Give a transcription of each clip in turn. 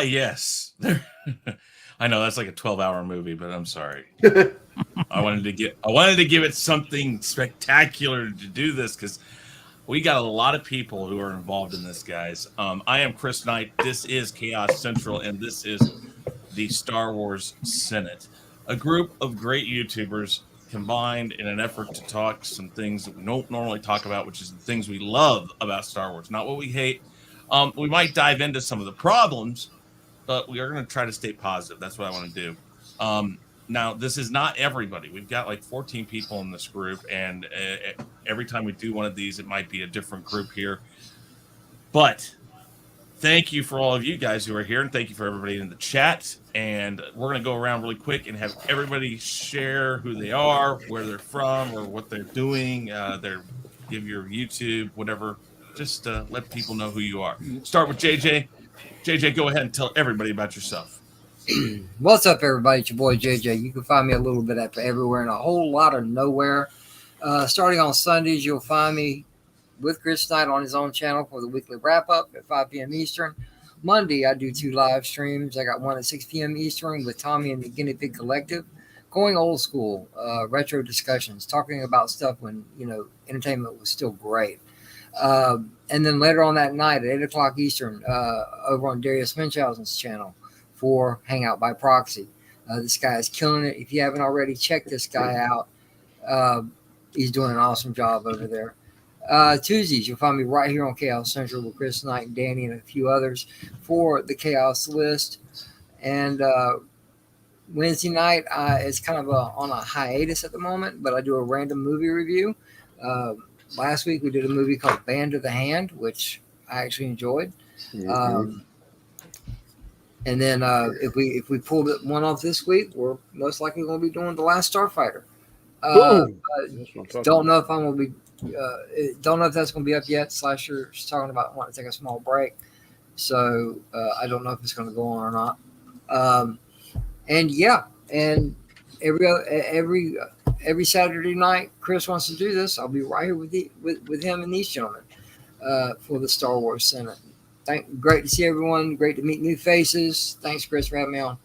Yes. I know that's like a 12-hour movie, but I'm sorry. I wanted to give it something spectacular to do this because we got a lot of people who are involved in this, guys. I am Chris Knight. This is Chaos Central, and this is the Star Wars Senate, a group of great YouTubers combined in an effort to talk some things that we don't normally talk about, which is the things we love about Star Wars, not what we hate. We might dive into some of the problems, but we are going to try to stay positive. That's what I want to do. Now, this is not everybody. We've got like 14 people in this group, and every time we do one of these, it might be a different group here. But thank you for all of you guys who are here, and thank you for everybody in the chat. And we're going to go around really quick and have everybody share who they are, where they're from, or what they're doing. Give your YouTube, whatever. Just let people know who you are. Start with JJ. JJ, go ahead and tell everybody about yourself. What's up, everybody? It's your boy JJ. You can find me a little bit everywhere and a whole lot of nowhere. Starting on Sundays, you'll find me with Chris Knight on his own channel for the weekly wrap-up at 5 p.m. Eastern. Monday, I do 2 live streams. I got one at 6 p.m. Eastern with Tommy and the Guinea Pig Collective. Going old school, retro discussions, talking about stuff when, entertainment was still great. And then later on that night at 8 o'clock Eastern, over on Darius Munchausen's channel for Hangout by Proxy. This guy is killing it. If you haven't already, check this guy out. He's doing an awesome job over there. Tuesdays, you'll find me right here on Chaos Central with Chris Knight and Danny and a few others for the Chaos List. And Wednesday night, it's kind of on a hiatus at the moment, but I do a random movie review. Last week, we did a movie called Band of the Hand, which I actually enjoyed. Mm-hmm. And then if we pulled one off this week, we're most likely going to be doing The Last Starfighter. Don't know if I'm going to be. Don't know if that's going to be up yet. Slasher's talking about wanting to take a small break, so I don't know if it's going to go on or not. And every Saturday night, Chris wants to do this. I'll be right here with him and these gentlemen for the Star Wars Senate. Great to see everyone. Great to meet new faces. Thanks, Chris, for having me on.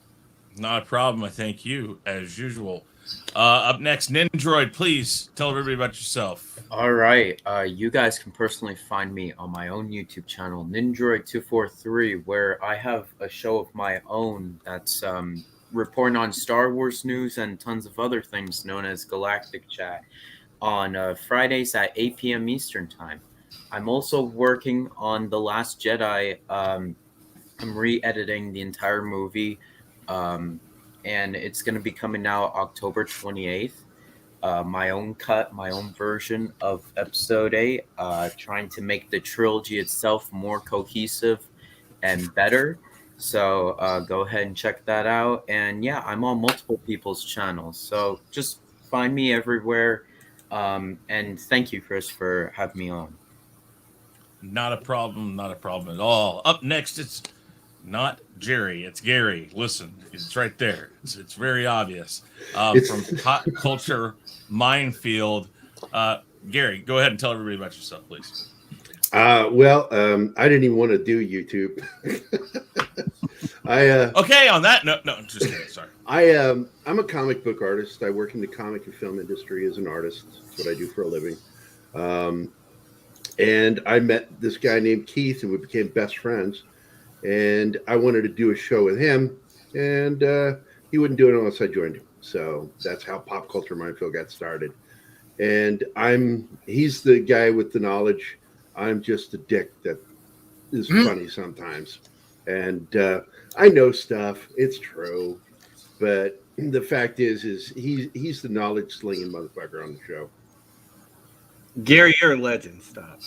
Not a problem. I thank you, as usual. Up next, Nindroid, please tell everybody about yourself. All right. You guys can personally find me on my own YouTube channel, Nindroid243, where I have a show of my own that's reporting on Star Wars news and tons of other things known as Galactic Chat on Fridays at 8 p.m. Eastern Time. I'm also working on The Last Jedi. I'm re-editing the entire movie, and it's going to be coming out October 28th. My own cut, my own version of Episode 8, trying to make the trilogy itself more cohesive and better. So go ahead and check that out. And yeah, I'm on multiple people's channels. So just find me everywhere. And thank you, Chris, for having me on. Not a problem at all. Up next, it's not Jerry, it's Gary. Listen, it's right there. It's very obvious. From Pop Culture Minefield. Gary, go ahead and tell everybody about yourself, please. I didn't even want to do YouTube. Okay, on that no, just kidding. Sorry. I'm a comic book artist. I work in the comic and film industry as an artist. That's what I do for a living. And I met this guy named Keith, and we became best friends. And I wanted to do a show with him, and he wouldn't do it unless I joined him. So that's how Pop Culture Minefield got started. And he's the guy with the knowledge. I'm just a dick that is funny sometimes. And I know stuff. It's true. But the fact is he's the knowledge slinging motherfucker on the show. Gary, you're a legend. Stop.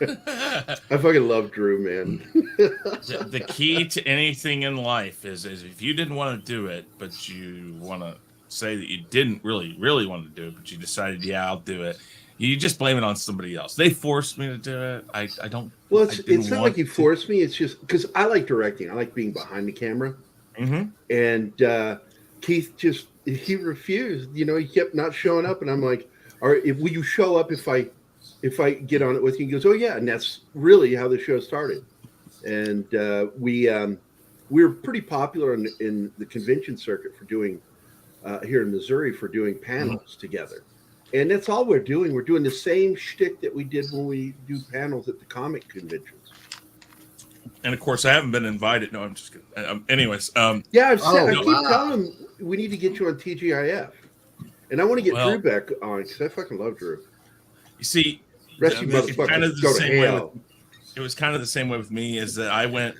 I fucking love Drew, man. The key to anything in life is if you didn't want to do it, but you want to say that you didn't really want to do it, but you decided, yeah, I'll do it. You just blame it on somebody else. They forced me to do it. I don't. Well, it's not like you forced me. It's just because I like directing. I like being behind the camera. Mm-hmm. And Keith he refused. He kept not showing up, and I'm like, "All right, will you show up if I get on it with you?" He goes, "Oh yeah," and that's really how the show started. And we we're pretty popular in the convention circuit for doing here in Missouri for doing panels together. And that's all we're doing. We're doing the same shtick that we did when we do panels at the comic conventions. And of course, I haven't been invited. No, I'm just kidding. Anyways, yeah, I keep wow. telling them we need to get you on TGIF, and I want to get Drew back on because I fucking love Drew. You see, rest you motherfuckers kind of the go to same way hell. It was kind of the same way with me. Is that I went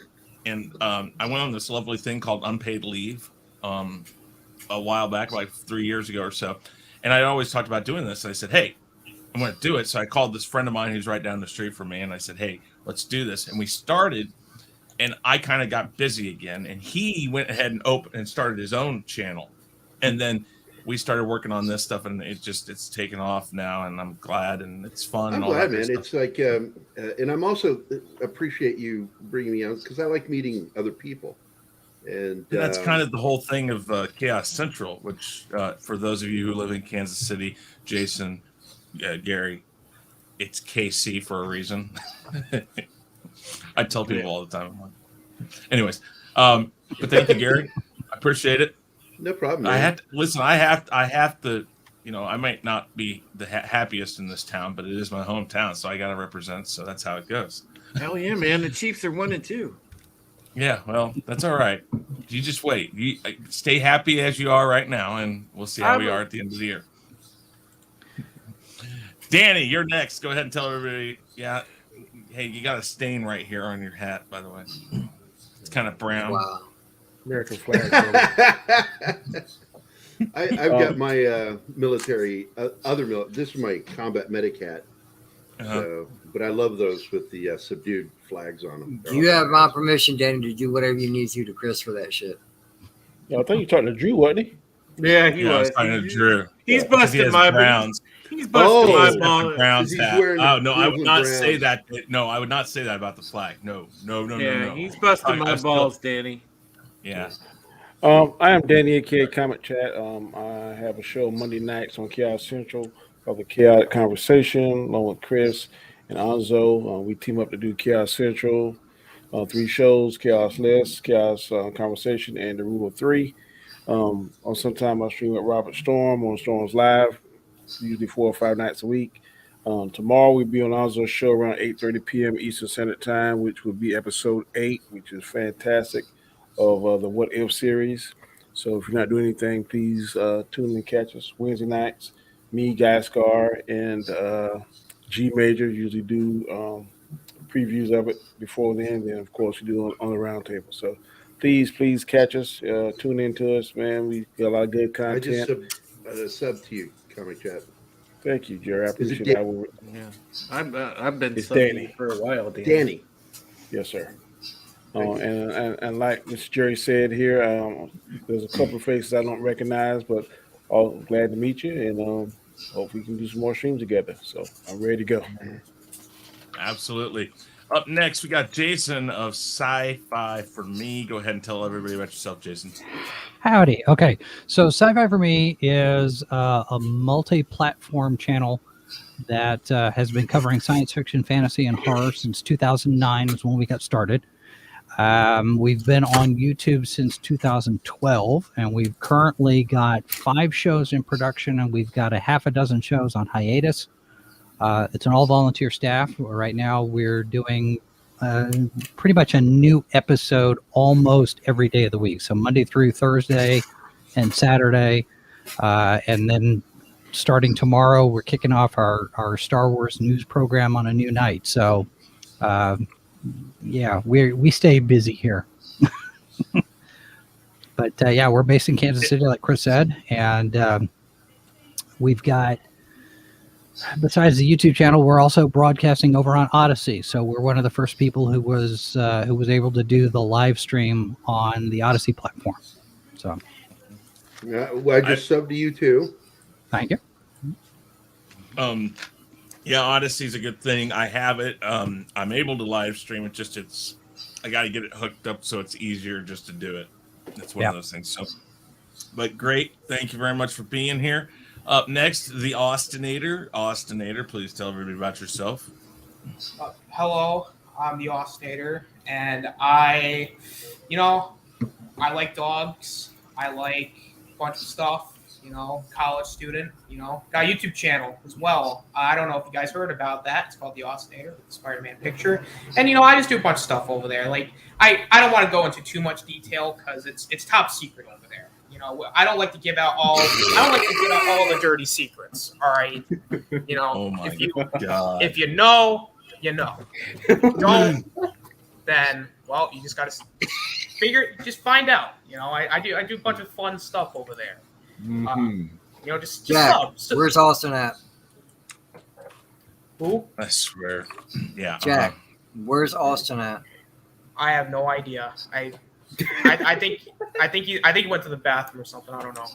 on this lovely thing called unpaid leave a while back, like 3 years ago or so, and I always talked about doing this. And I said, hey, I'm going to do it. So I called this friend of mine who's right down the street from me, and I said, hey, let's do this. And we started. And I kind of got busy again, and he went ahead and opened and started his own channel, and then we started working on this stuff, and it's taken off now, and I'm glad, and it's fun. I'm glad, man. It's like, and I'm also appreciate you bringing me on because I like meeting other people, and that's kind of the whole thing of Khaos Central, which for those of you who live in Kansas City, Jason, Gary, it's KC for a reason. I tell people all the time. Anyways, but thank you, Gary. I appreciate it. No problem. Man. I have to listen. I have to. You know, I might not be the happiest in this town, but it is my hometown, so I got to represent. So that's how it goes. Hell yeah, man! The Chiefs are 1-2. Yeah, well, that's all right. You just wait. You stay happy as you are right now, and we'll see how we are at the end of the year. Danny, you're next. Go ahead and tell everybody. Yeah. Hey, you got a stain right here on your hat, by the way. It's kind of brown. Wow. American flag. I've got my military, this is my combat medic hat. So, but I love those with the subdued flags on them. Do you have my permission, Danny, to do whatever you need to Chris for that shit? Yeah, I think you talked to Drew, wasn't he? Yeah, he was. I was talking to Drew. He's busting my browns. He's busting my balls. Browns hat. Oh no, I would not say that. No, I would not say that about the flag. No. Yeah, he's busting my balls, Danny. Yeah. I am Danny, aka Comic Chat. I have a show Monday nights on Chaos Central called The Chaotic Conversation, along with Chris and Anzo. We team up to do Chaos Central, 3 shows: Chaos List, Chaos Conversation, and The Rule of 3. On sometime I stream with Robert Storm on Storm's Live, usually 4 or 5 nights a week. Tomorrow we'll be on Anzo's show around 8:30 p.m. Eastern Standard Time, which will be episode 8, which is fantastic, of the What If series. So if you're not doing anything, please tune in and catch us Wednesday nights. Me, Guy Scar, and G Major usually do previews of it before then. Then of course we do on the round table. So please catch us, tune in to us, man. We got a lot of good content. I just sub to you, Comic Chat. Thank you, Jerry. I appreciate that. Yeah, I've been Danny for a while, Danny. Yes, sir. And like Mr. Jerry said here, there's a couple of faces I don't recognize, but all glad to meet you, and hope we can do some more streams together. So I'm ready to go. Absolutely. Up next, we got Jason of Sci-Fi for Me. Go ahead and tell everybody about yourself, Jason. Howdy. Okay, so Sci-Fi for Me is a multi-platform channel that has been covering science fiction, fantasy, and horror since 2009 was when we got started. We've been on YouTube since 2012, and we've currently got 5 shows in production, and we've got a half a dozen shows on hiatus. It's an all-volunteer staff. Right now we're doing pretty much a new episode almost every day of the week. So Monday through Thursday and Saturday. And then starting tomorrow, we're kicking off our Star Wars news program on a new night. So, yeah, we stay busy here. But, yeah, we're based in Kansas City, like Chris said. And we've got... Besides the YouTube channel, we're also broadcasting over on Odyssey. So we're one of the first people who was able to do the live stream on the Odyssey platform. So, Well, I just subbed to you too. Thank you. Yeah, Odyssey's a good thing. I have it. I'm able to live stream it. I got to get it hooked up so it's easier just to do it. It's one of those things. So, but great. Thank you very much for being here. Up next, the Austinator. Austinator, please tell everybody about yourself. Hello, I'm the Ostator, and I like dogs. I like a bunch of stuff. College student. Got a YouTube channel as well. I don't know if you guys heard about that. It's called the Ostator, the Spider-Man picture. And I just do a bunch of stuff over there. Like I don't want to go into too much detail because it's top secret over there. I don't like to give out all. I don't like to give out all the dirty secrets. All right. Oh my God. If you know, you know. Don't, then well, you just gotta just find out. I do a bunch of fun stuff over there. Just Jack, subs. where's Austin at? Who? I swear. Yeah. Jack, where's Austin at? I have no idea. I think he went to the bathroom or something. I don't know.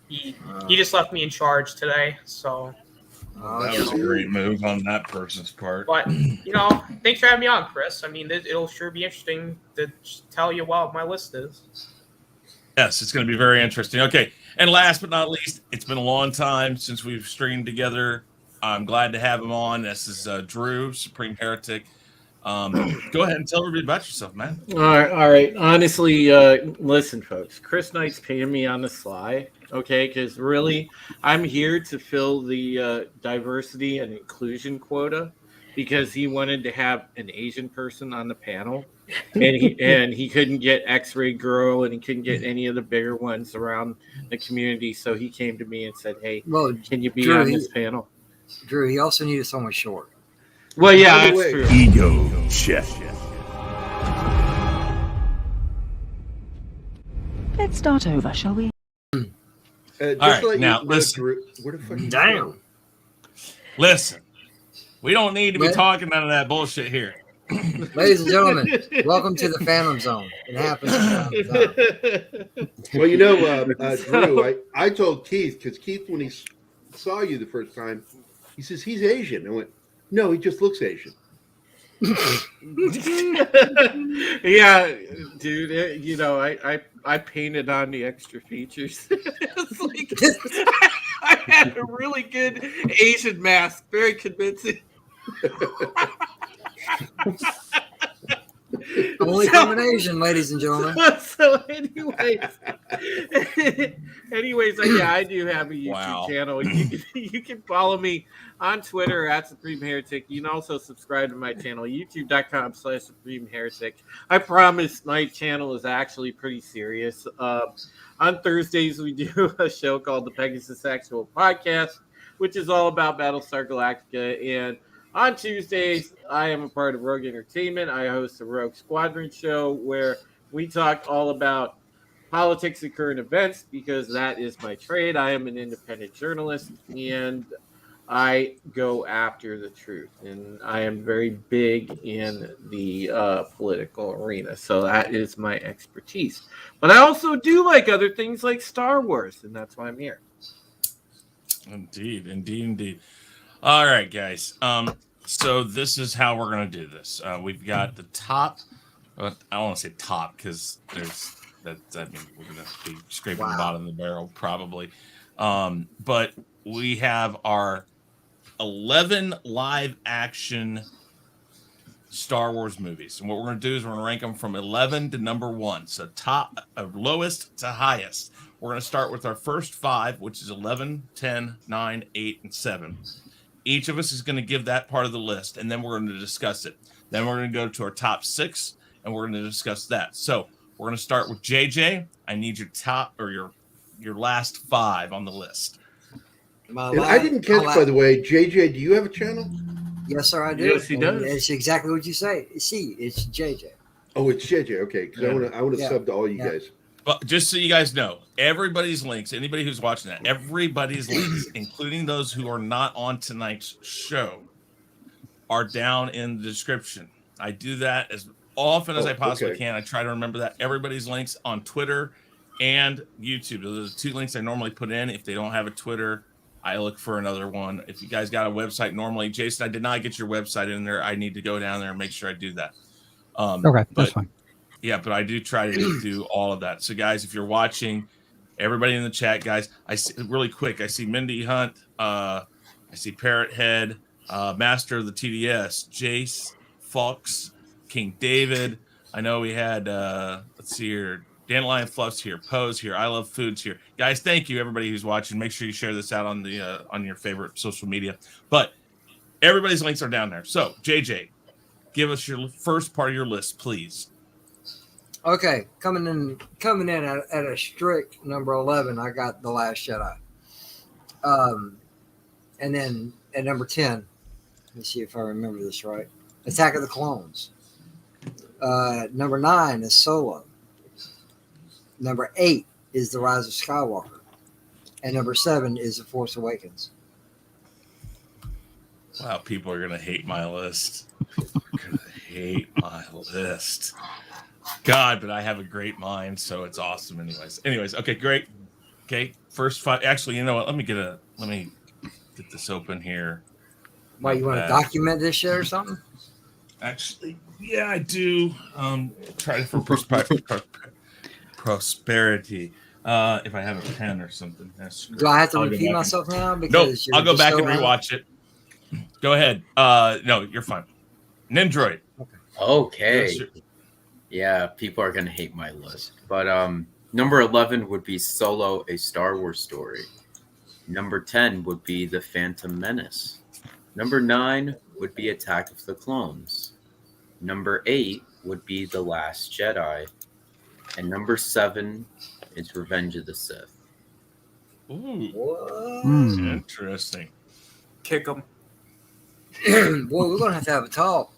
He just left me in charge today. So. That was a great move on that person's part. But thanks for having me on, Chris. I mean, it'll sure be interesting to tell you what my list is. Yes, it's going to be very interesting. Okay, and last but not least, it's been a long time since we've streamed together. I'm glad to have him on. This is Drew, Supreme Heretic. Go ahead and tell everybody about yourself, man. All right. Honestly, listen, folks. Chris Knight's paying me on the sly, okay? Because really, I'm here to fill the diversity and inclusion quota because he wanted to have an Asian person on the panel, and he couldn't get X-Ray Girl, and he couldn't get any of the bigger ones around the community. So he came to me and said, "Hey, can you be Drew, on this panel?" Drew, he also needed someone short. Well, yeah, that's true. Ego check. Let's start over, shall we? All right, now listen. Where the fuck? Damn. Listen, we don't need to be talking none of that bullshit here. Ladies and gentlemen, welcome to the Phantom Zone. It happens. Well, Drew, I told Keith, because Keith, when he saw you the first time, he says he's Asian. I went, no, he just looks Asian. Yeah, dude. I painted on the extra features. It's like, I had a really good Asian mask, very convincing. Only combination, ladies and gentlemen. So, anyways, yeah, I do have a YouTube channel. You can follow me on Twitter at Supreme Heretic. You can also subscribe to my channel, youtube.com/Supreme Heretic. I promise my channel is actually pretty serious. On Thursdays, we do a show called the Pegasus Actual Podcast, which is all about Battlestar Galactica. And on Tuesdays, I am a part of Rogue Entertainment. I host a Rogue Squadron show where we talk all about politics and current events because that is my trade. I am an independent journalist, and I go after the truth. And I am very big in the political arena. So that is my expertise. But I also do like other things like Star Wars, and that's why I'm here. Indeed. All right, guys. So this is how we're going to do this. We've got the top. I don't want to say top because there's that. I mean, we're going to be scraping the bottom of the barrel probably. But we have our 11 live action Star Wars movies, and what we're going to do is we're going to rank them from 11 to number 1. So top of lowest to highest. We're going to start with our first 5, which is 11, 10, 9, 8, and 7. Each of us is going to give that part of the list, and then we're going to discuss it. Then we're going to go to our top 6, and we're going to discuss that. So we're going to start with JJ. I need your top or your last 5 on the list. I didn't catch, by the way, JJ, do you have a channel? Yes, sir, I do. Yes, he does. It's exactly what you say. See, it's JJ. Oh, it's JJ. Okay, because I want to sub to all you guys. But just so you guys know, everybody's links, anybody who's watching that, everybody's links, including those who are not on tonight's show, are down in the description. I do that as often as I possibly can. I try to remember that. Everybody's links on Twitter and YouTube. Those are the 2 links I normally put in. If they don't have a Twitter, I look for another one. If you guys got a website normally, Jason, I did not get your website in there. I need to go down there and make sure I do that. Okay, that's fine. Yeah, but I do try to do all of that. So, guys, if you're watching, everybody in the chat, guys, I see really quick. I see Mindy Hunt. I see Parrot Head, Master of the TDS, Jace, Fox, King David. I know we had let's see here, Dandelion Fluff's here, Poe's here, I Love Food's here. Guys, thank you everybody who's watching. Make sure you share this out on the on your favorite social media. But everybody's links are down there. So JJ, give us your first part of your list, please. Okay, coming in at a strict number 11, I got The Last Jedi. And then at number 10, let me see if I remember this right, Attack of the Clones. Number 9 is Solo. Number 8 is The Rise of Skywalker. And number 7 is The Force Awakens. Wow, people are going to hate my list. Going to hate my list. God, but I have a great mind, so it's awesome anyways, okay, great. Okay, first 5. Actually, you know what? Let me get this open here. Why, you want to document this shit or something? Actually, yeah, I do. Try for prosperity. If I have a pen or something. Do I have to repeat myself now? Because I'll go back and rewatch it. Go ahead. No, you're fine. Nindroid. Okay. Yeah, people are going to hate my list. But number 11 would be Solo, A Star Wars Story. Number 10 would be The Phantom Menace. Number 9 would be Attack of the Clones. Number 8 would be The Last Jedi. And number 7 is Revenge of the Sith. Ooh. Interesting. Kick them. Boy, we're going to have a talk.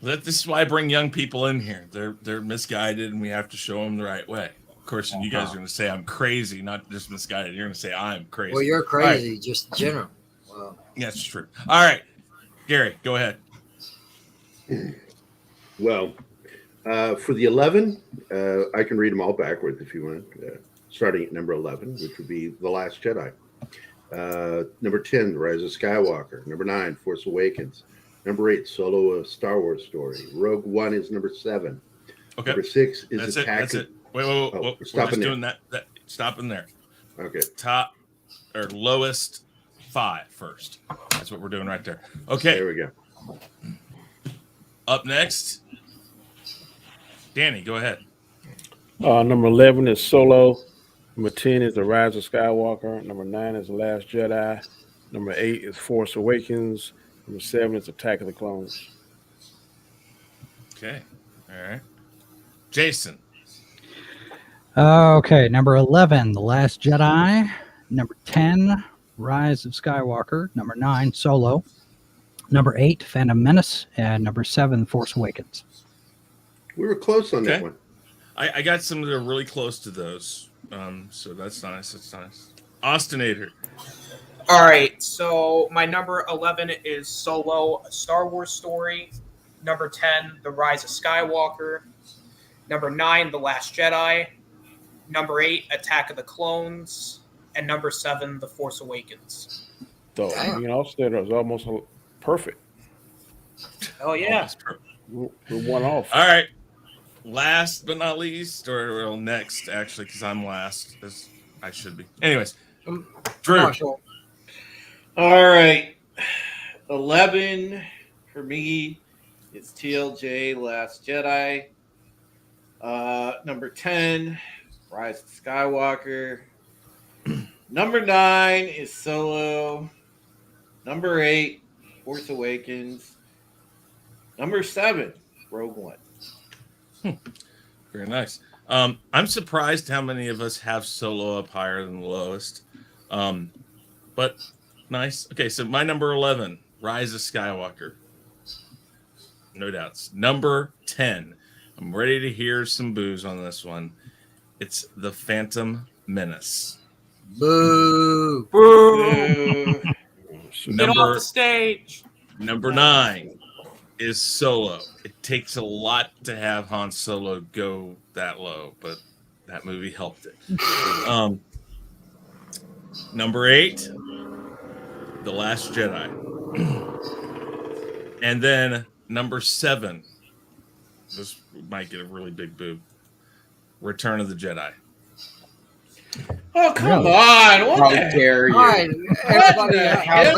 This is why I bring young people in here. They're misguided, and we have to show them the right way. Of course, and you guys are going to say I'm crazy, not just misguided. You're going to say I'm crazy. Well, you're crazy, right. Just in general. Wow. That's true. All right, Gary, go ahead. Well, for the 11, I can read them all backwards if you want. Starting at number 11, which would be The Last Jedi. Number 10, The Rise of Skywalker. Number 9, Force Awakens. Number 8, Solo, A Star Wars Story. Rogue One is number 7. Okay. Number 6 is Attack. That's it. Wait. We're just doing that. Stopping there. Okay. Top or lowest 5 first. That's what we're doing right there. Okay. There we go. Up next, Danny, go ahead. Number 11 is Solo. Number 10 is The Rise of Skywalker. Number 9 is The Last Jedi. Number 8 is Force Awakens. Number 7 is Attack of the Clones. Okay. All right. Jason. Okay. Number 11, The Last Jedi. Number 10, Rise of Skywalker. Number 9, Solo. Number 8, Phantom Menace. And number 7, Force Awakens. We were close on that one. I got some that are really close to those. So that's nice. That's nice. Austinator. All right, so my number 11 is Solo, A Star Wars Story. Number 10, The Rise of Skywalker. Number 9, The Last Jedi. Number 8, Attack of the Clones. And number 7, The Force Awakens. So, Austinator is almost perfect. Oh, yeah. We're one off. All right. Last but not least, or next, actually, because I'm last, as I should be. Anyways, Drew. All right. 11 for me is TLJ, Last Jedi. Number 10, Rise of Skywalker. Number 9 is Solo. Number 8, Force Awakens. Number 7, Rogue One. Very nice. I'm surprised how many of us have Solo up higher than the lowest. But nice. Okay, so my number 11, Rise of Skywalker. No doubts. Number 10. I'm ready to hear some boos on this one. It's The Phantom Menace. Boo. Boo. Get off the stage. Number 9 is Solo. It takes a lot to have Han Solo go that low, but that movie helped it. Number 8, The Last Jedi. And then number 7, this might get a really big boo, Return of the Jedi. Oh, come on. What the dare you? All right, everybody,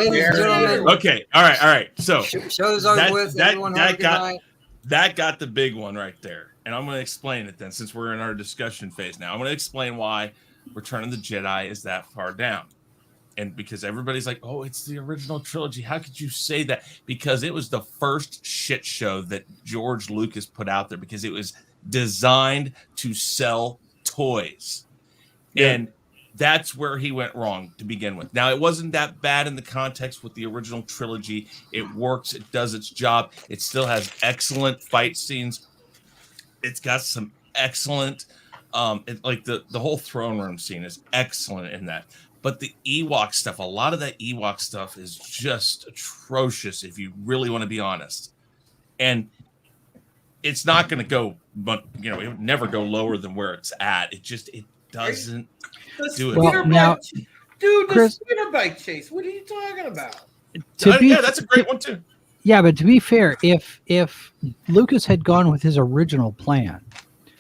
ladies and gentlemen. Okay, all right. So Show's over with. Everyone have a good night. that got the big one right there. And I'm going to explain it then, since we're in our discussion phase now. I'm going to explain why Return of the Jedi is that far down. And because everybody's like, oh, it's the original trilogy. How could you say that? Because it was the first shit show that George Lucas put out there, because it was designed to sell toys. Yeah. And that's where he went wrong to begin with. Now, it wasn't that bad in the context with the original trilogy. It works. It does its job. It still has excellent fight scenes. It's got some excellent, like the whole throne room scene is excellent in that. But the Ewok stuff, a lot of that Ewok stuff is just atrocious, if you really want to be honest. And it's not going to go, but it would never go lower than where it's at. It doesn't do it. Well, now, dude, Chris, the speeder bike chase. What are you talking about? Yeah, that's a great one too. Yeah, but to be fair, if Lucas had gone with his original plan,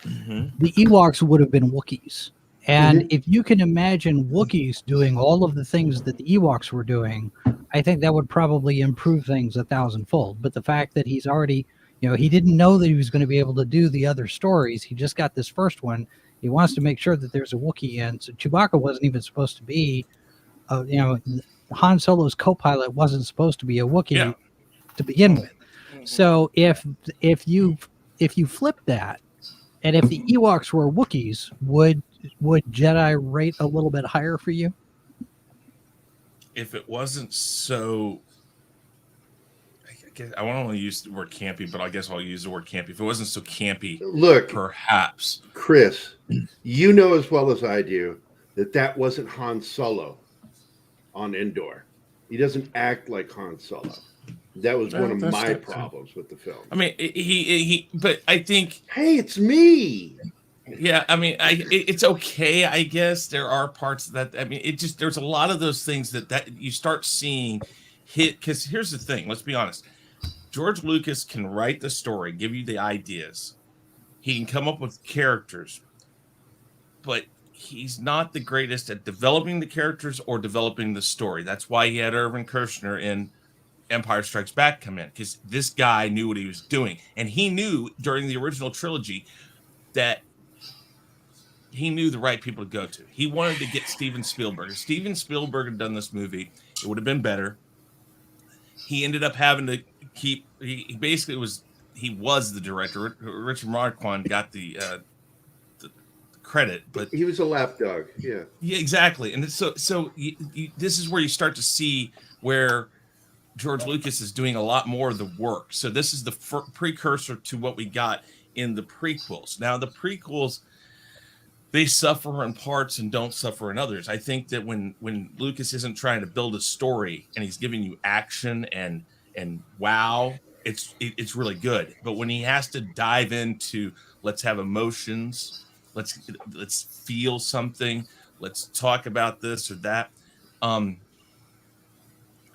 the Ewoks would have been Wookiees. And if you can imagine Wookiees doing all of the things that the Ewoks were doing, I think that would probably improve things 1,000-fold. But the fact that he's already, he didn't know that he was going to be able to do the other stories. He just got this first one. He wants to make sure that there's a Wookiee in. So Chewbacca wasn't even supposed to be, Han Solo's co-pilot wasn't supposed to be a Wookiee to begin with. So if you flip that, and if the Ewoks were Wookiees, would Jedi rate a little bit higher for you? If it wasn't so, I guess I want to use the word campy, but I guess I'll use the word campy. If it wasn't so campy, look, perhaps. Chris, you know as well as I do that wasn't Han Solo on Endor. He doesn't act like Han Solo. That was one of my problems with the film. I mean, but I think, hey, it's me. Yeah, I mean, it's okay, I guess. There are parts that, there's a lot of those things that you start seeing hit. Because here's the thing, let's be honest. George Lucas can write the story, give you the ideas. He can come up with characters. But he's not the greatest at developing the characters or developing the story. That's why he had Irvin Kershner in Empire Strikes Back come in. Because this guy knew what he was doing. And he knew during the original trilogy that he knew the right people to go to. He wanted to get Steven Spielberg. If Steven Spielberg had done this movie, it would have been better. He ended up having to keep. He basically was. He was the director. Richard Marquand got the credit, but he was a lapdog. Yeah. Yeah, exactly. And so this is where you start to see where George Lucas is doing a lot more of the work. So this is the precursor to what we got in the prequels. Now the prequels, they suffer in parts and don't suffer in others. I think that when Lucas isn't trying to build a story and he's giving you action and wow, it's really good. But when he has to dive into, let's have emotions, let's feel something, let's talk about this or that.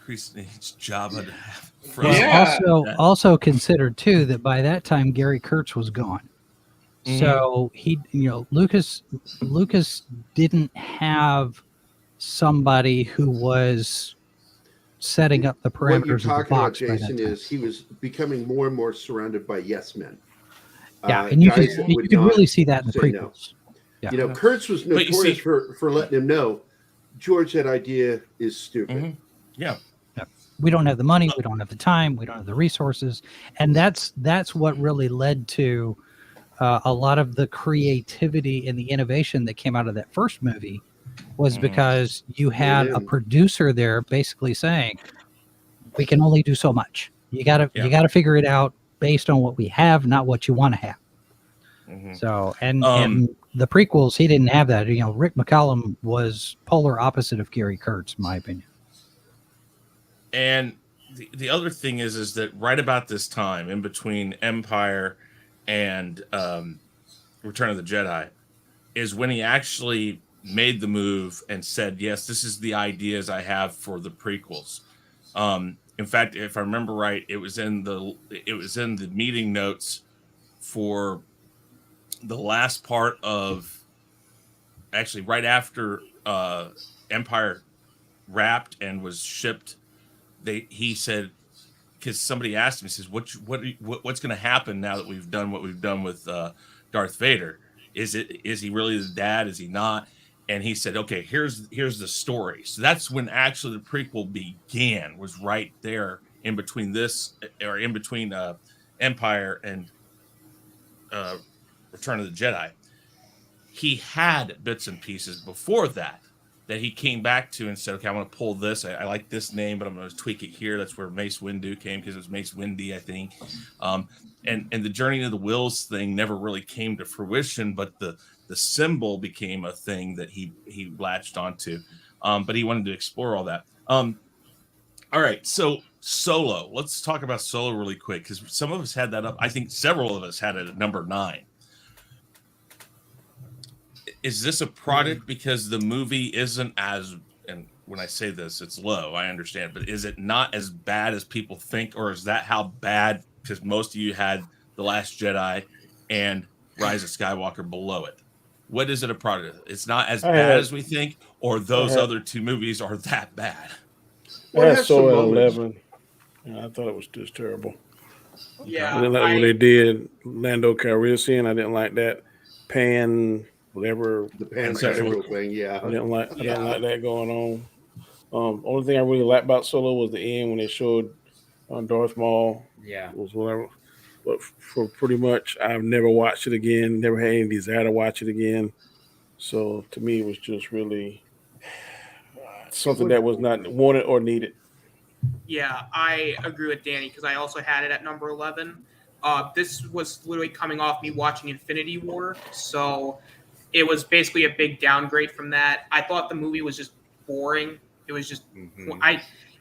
Chris needs Jabba to have. Also consider too that by that time Gary Kurtz was gone. So Lucas didn't have somebody who was setting up the parameters of the box. What you're talking about, Jason, is he was becoming more and more surrounded by yes men. Yeah, and you can really see that in the prequels. No. Yeah. Kurtz was notorious for letting him know, George, that idea is stupid. Yeah. We don't have the money, we don't have the time, we don't have the resources, and that's what really led to a lot of the creativity and the innovation that came out of that first movie was because you had a producer there basically saying, we can only do so much. You gotta figure it out based on what we have, not what you want to have. So, and the prequels, he didn't have that. Rick McCallum was polar opposite of Gary Kurtz, in my opinion. And the other thing is that right about this time, in between Empire and Return of the Jedi, is when he actually made the move and said, yes, this is the ideas I have for the prequels. In fact, if I remember right, it was in the meeting notes for the last part of, actually right after Empire wrapped and was shipped. He said, because somebody asked me, says, what's going to happen now that we've done what we've done with Darth Vader? Is he really the dad? Is he not? And he said, okay, here's the story. So that's when actually the prequel began, was right there in between Empire and Return of the Jedi. He had bits and pieces before that he came back to and said, okay, I want to pull this. I like this name, but I'm going to tweak it here. That's where Mace Windu came, because it was Mace Windy, I think. And the Journey of the Wills thing never really came to fruition, but the symbol became a thing that he latched onto. But he wanted to explore all that. All right, so Solo. Let's talk about Solo really quick, because some of us had that up. I think several of us had it at number 9. Is this a product because the movie isn't as, and when I say this, it's low, I understand, but is it not as bad as people think, or is that how bad, because most of you had The Last Jedi and Rise of Skywalker below it? What is it a product of? It's not as bad as we think, or those other two movies are that bad? I had Solo at 11. I thought it was just terrible. Yeah. I didn't like when they did Lando Calrissian. I didn't like that Pan... whatever the pansexual thing, yeah. I didn't like that going on. Only thing I really liked about Solo was the end when they showed Darth Maul. Yeah, was whatever. But for pretty much, I've never watched it again. Never had any desire to watch it again. So to me, it was just really something that was not wanted or needed. Yeah, I agree with Danny, because I also had it at number 11. This was literally coming off me watching Infinity War, so it was basically a big downgrade from that. I thought the movie was just boring. It was just,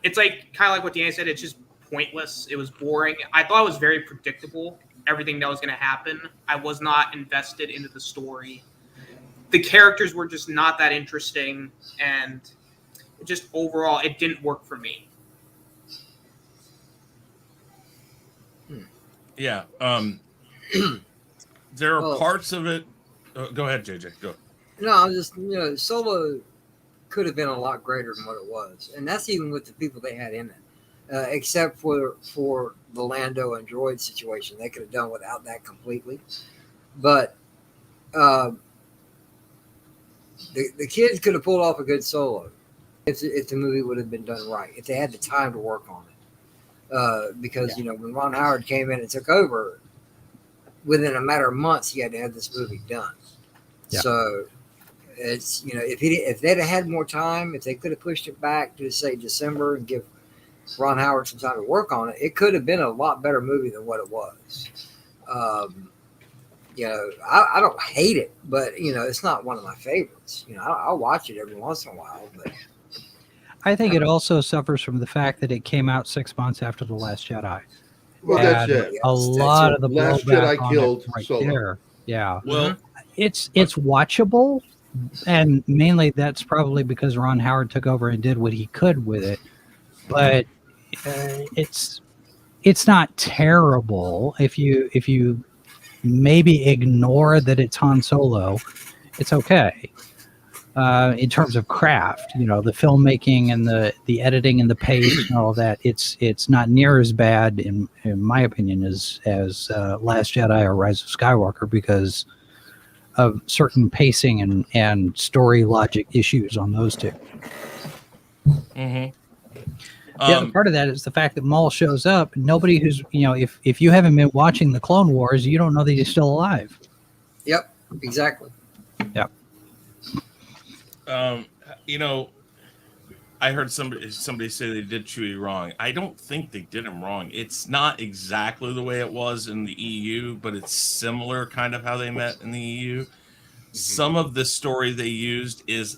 it's like kind of like what Danny said. It's just pointless. It was boring. I thought it was very predictable, everything that was going to happen. I was not invested into the story. The characters were just not that interesting, and just overall, it didn't work for me. Yeah. There are parts of it. Go ahead, JJ. Go. No, I'm just, Solo could have been a lot greater than what it was. And that's even with the people they had in it. Except for the Lando and droid situation. They could have done without that completely. But the kids could have pulled off a good Solo if the movie would have been done right, if they had the time to work on it. Because, when Ron Howard came in and took over, within a matter of months, he had to have this movie done. Yeah. So it's, if they'd have had more time, if they could have pushed it back to, say, December and give Ron Howard some time to work on it, it could have been a lot better movie than what it was. I don't hate it, but, it's not one of my favorites. I'll watch it every once in a while, but I think it also suffers from the fact that it came out 6 months after The Last Jedi. Well, that's it. A lot of the Last blowback Jedi killed right Solo. there. Yeah. Well, it's watchable, and mainly that's probably because Ron Howard took over and did what he could with it. But it's not terrible if you maybe ignore that it's Han Solo. It's okay. In terms of craft, the filmmaking and the editing and the pace and all of that, it's not near as bad in my opinion as Last Jedi or Rise of Skywalker, because of certain pacing and story logic issues on those two. Mm-hmm. The other part of that is the fact that Maul shows up. Nobody who's if you haven't been watching the Clone Wars, you don't know that he's still alive. Yep, exactly. Yep. I heard somebody say they did Chewie wrong. I don't think they did him wrong. It's not exactly the way it was in the EU, but it's similar kind of how they met in the EU. Some of the story they used is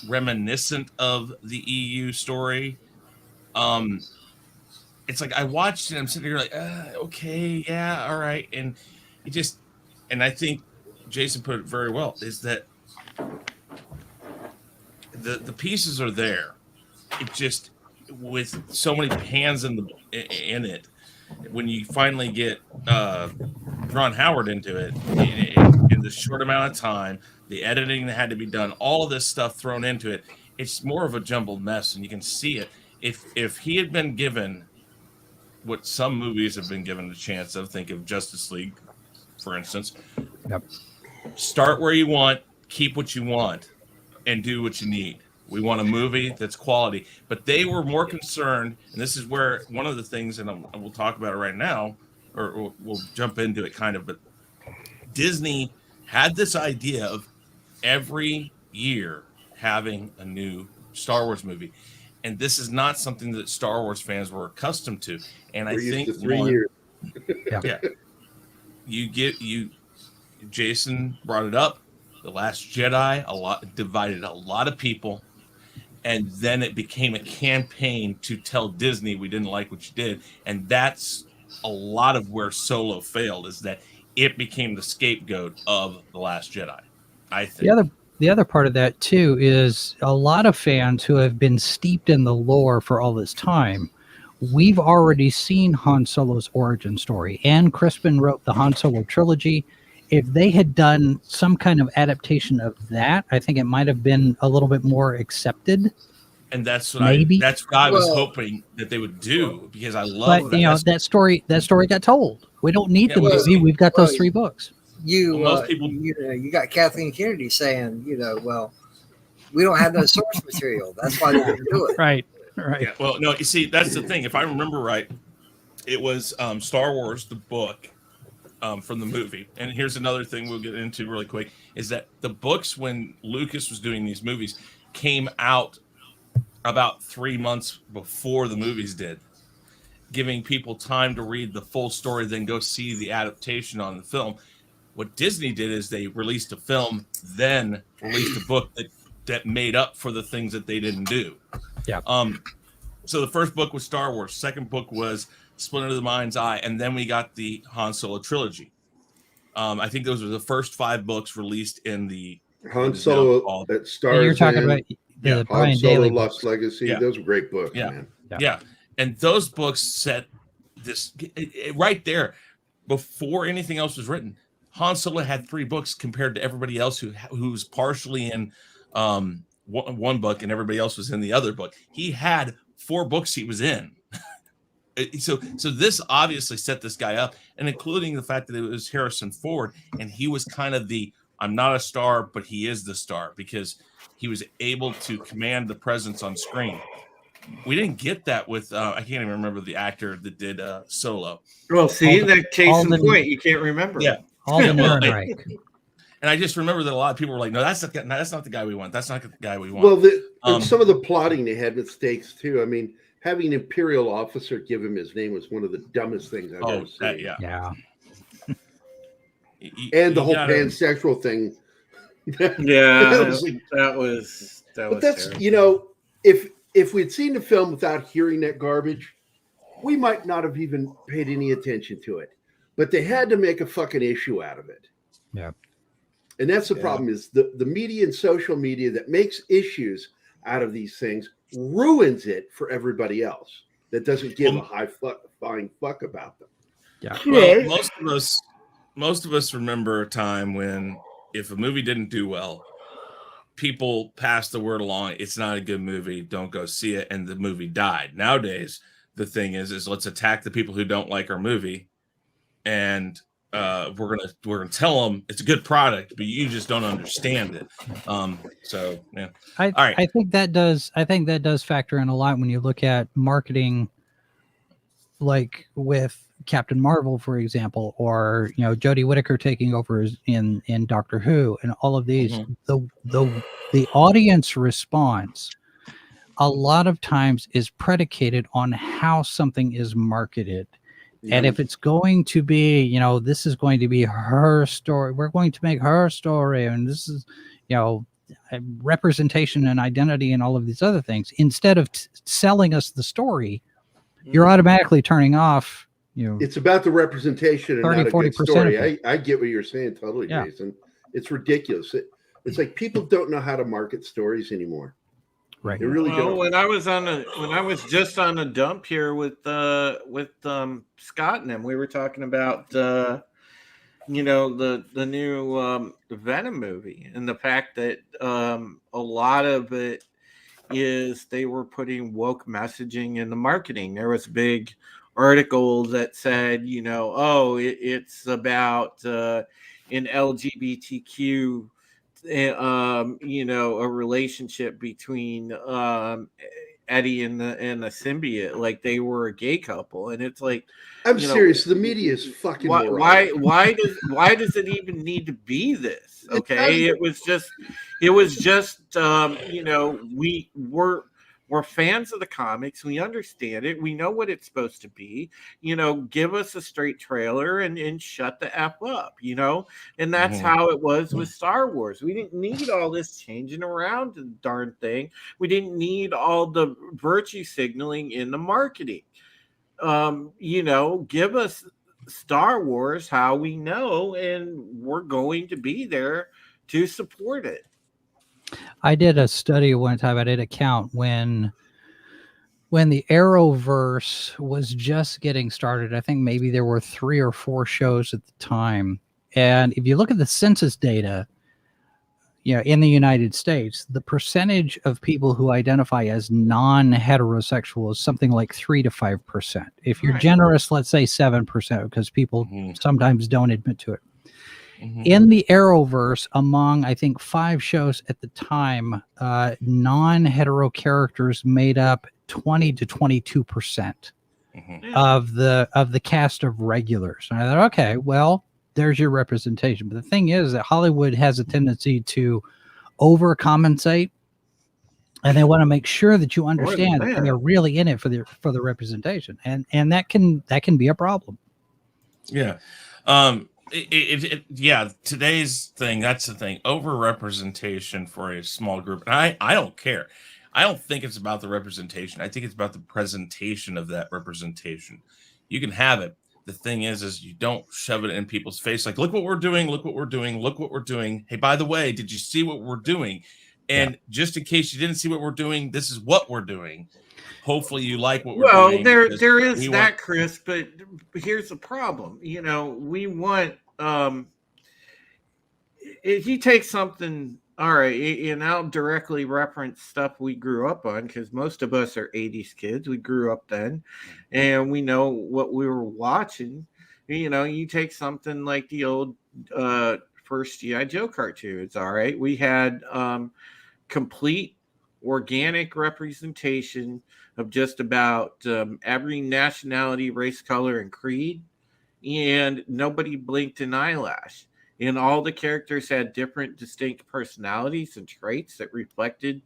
reminiscent of the EU story. It's like I watched it, I'm sitting here like, okay, yeah, all right. And I think Jason put it very well, is that the pieces are there. It just, with so many hands in it, when you finally get Ron Howard into it in the short amount of time, the editing that had to be done, all of this stuff thrown into it, it's more of a jumbled mess, and you can see it. If he had been given what some movies have been given a chance of. Think of Justice League, for instance. Yep. Start where you want, keep what you want, and do what you need. We want a movie that's quality. But they were more concerned, and this is where one of the things, and we'll talk about it right now, or we'll jump into it kind of, but Disney had this idea of every year having a new Star Wars movie. And this is not something that Star Wars fans were accustomed to. And We're I think used to 3 years. Yeah. Jason brought it up. The Last Jedi divided a lot of people. And then it became a campaign to tell Disney we didn't like what you did. And that's a lot of where Solo failed, is that it became the scapegoat of The Last Jedi, I think. The other part of that too is a lot of fans who have been steeped in the lore for all this time. We've already seen Han Solo's origin story. Ann Crispin wrote the Han Solo trilogy. If they had done some kind of adaptation of that, I think it might have been a little bit more accepted. And that's what Maybe. I was hoping that they would do, because I love But that. you know, that story got told. We don't need the movie. We've got those 3 books. Most people, you got Kathleen Kennedy saying, well, we don't have no source material. That's why they didn't do it. Right. Yeah, well, no, you see, that's the thing. If I remember right, it was Star Wars, the book, from the movie. And here's another thing we'll get into really quick, is that the books, when Lucas was doing these movies, came out about 3 months before the movies did, giving people time to read the full story, then go see the adaptation on the film. What Disney did is they released a film, then released a book that made up for the things that they didn't do. Yeah. So the first book was Star Wars. Second book was Splinter of the Mind's Eye, and then we got the Han Solo trilogy. I think those were the first 5 books released in the Han Solo that stars. You're talking about the Han Brian Solo Daley Lost books. Legacy. Yeah. Those were great books, Yeah. man. Yeah. And those books set this right there before anything else was written. Han Solo had 3 books compared to everybody else who's partially in one book and everybody else was in the other book. He had 4 books he was in. So this obviously set this guy up, and including the fact that it was Harrison Ford, and he was kind of I'm not a star, but he is the star, because he was able to command the presence on screen. We didn't get that with I can't even remember the actor that did Solo. Well, see, that case in point, you can't remember. Yeah. Alden Ehrenreich. And I just remember that a lot of people were like, "No, that's not the guy we want. That's not the guy we want." Well, and some of the plotting, they had mistakes too. I mean, having an Imperial officer give him his name was one of the dumbest things I've ever seen. Yeah. And the whole pansexual thing. that was. But that's terrible. If we'd seen the film without hearing that garbage, we might not have even paid any attention to it. But they had to make a fucking issue out of it. Yeah. And that's the problem, is the media and social media that makes issues out of these things ruins it for everybody else that doesn't give a flying fuck about them. Yeah. Well, most of us remember a time when if a movie didn't do well, people passed the word along. It's not a good movie. Don't go see it. And the movie died. Nowadays, the thing is let's attack the people who don't like our movie, and we're gonna tell them it's a good product, but you just don't understand it. So yeah. All right. I think that does factor in a lot when you look at marketing, like with Captain Marvel, for example, or Jodie Whittaker taking over in Doctor Who, and all of these. Mm-hmm. The audience response a lot of times is predicated on how something is marketed. Mm-hmm. And if it's going to be, this is going to be her story, we're going to make her story, and this is, representation and identity and all of these other things, instead of selling us the story, you're automatically turning off. It's about the representation and 30, not a good 40% story. I get what you're saying totally, yeah. Jason. It's ridiculous. It's like people don't know how to market stories anymore. Right. They really don't. When I was just on a dump here with Scott and them, we were talking about the new Venom movie, and the fact that a lot of it is they were putting woke messaging in the marketing. There was a big article that said, oh, it's about an LGBTQ, a relationship between Eddie and the symbiote, like they were a gay couple, and it's like, I'm serious. The media is fucking moronic. why does it even need to be this? Okay, it was just we're fans of the comics. We understand it. We know what it's supposed to be. Give us a straight trailer and shut the F up, And that's how it was with Star Wars. We didn't need all this changing around the darn thing. We didn't need all the virtue signaling in the marketing. Give us Star Wars how we know, and we're going to be there to support it. I did a study one time. I did a count when the Arrowverse was just getting started. I think maybe there were 3 or 4 shows at the time. And if you look at the census data, in the United States, the percentage of people who identify as non-heterosexual is something like 3 to 5%. If you're generous, let's say 7%, because people sometimes don't admit to it. In the Arrowverse, among, I think, 5 shows at the time, non-hetero characters made up 20 to 22% of the cast of regulars. And I thought, okay, well, there's your representation. But the thing is that Hollywood has a tendency to overcompensate, and they want to make sure that you understand that they're really in it for the representation, and that can be a problem. Yeah. Today's thing, that's the thing, over representation for a small group. And I don't care. I don't think it's about the representation. I think it's about the presentation of that representation. You can have it. The thing is you don't shove it in people's face. Like, look what we're doing. Look what we're doing. Look what we're doing. Hey, by the way, did you see what we're doing? And just in case you didn't see what we're doing, this is what we're doing. Hopefully you like what we're doing. Well, there is that, Chris, but here's the problem. We want, if you take something, all right, and I'll directly reference stuff we grew up on, because most of us are 80s kids. We grew up then, and we know what we were watching. You take something like the old first G.I. Joe cartoons, all right? We had complete organic representation of just about every nationality, race, color, and creed, and nobody blinked an eyelash. And all the characters had different distinct personalities and traits that reflected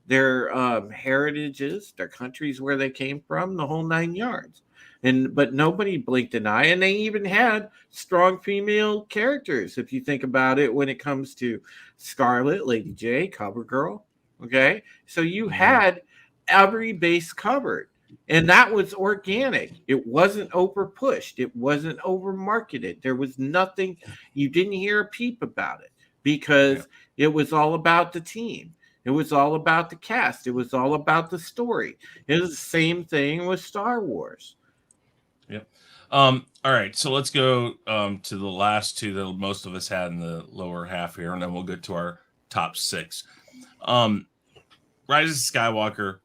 their heritages, their countries where they came from, the whole 9 yards. But nobody blinked an eye, and they even had strong female characters, if you think about it, when it comes to Scarlet, Lady J, CoverGirl. Okay, so you had every base covered, and that was organic. It wasn't over pushed. It wasn't over marketed. There was nothing. You didn't hear a peep about it because it was all about the team. It was all about the cast. It was all about the story. It was the same thing with Star Wars. Yep. All right, so let's go to the last 2 that most of us had in the lower half here, and then we'll get to our top 6. Rise of Skywalker,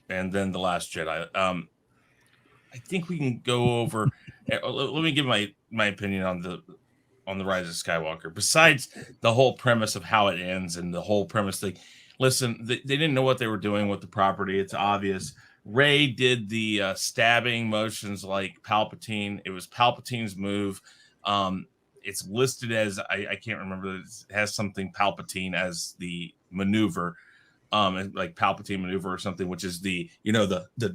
and then The Last Jedi. I think we can go over. Let me give my opinion on the Rise of Skywalker. Besides the whole premise of how it ends and the whole premise, listen, they didn't know what they were doing with the property. It's obvious. Rey did the stabbing motions like Palpatine. It was Palpatine's move. It's listed as I can't remember. It has something Palpatine as the maneuver. Like Palpatine maneuver or something, which is the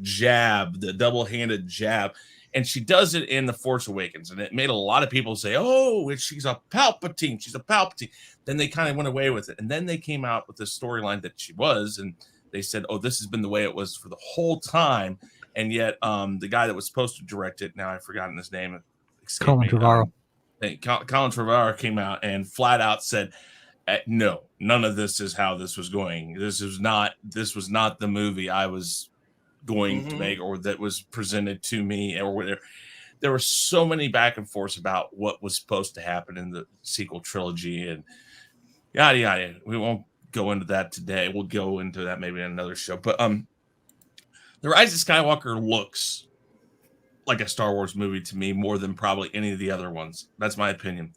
jab, the double-handed jab, and she does it in The Force Awakens, and it made a lot of people say, "Oh, she's a Palpatine, she's a Palpatine." Then they kind of went away with it, and then they came out with this storyline that she was, and they said, "Oh, this has been the way it was for the whole time," and yet the guy that was supposed to direct it, now I've forgotten his name, Colin Trevorrow. Colin Trevorrow came out and flat out said, no, none of this is how this was going. This was not the movie I was going to make, or that was presented to me, or whatever. There were so many back and forths about what was supposed to happen in the sequel trilogy, and yada yada. We won't go into that today. We'll go into that maybe in another show. But The Rise of Skywalker looks like a Star Wars movie to me more than probably any of the other ones. That's my opinion.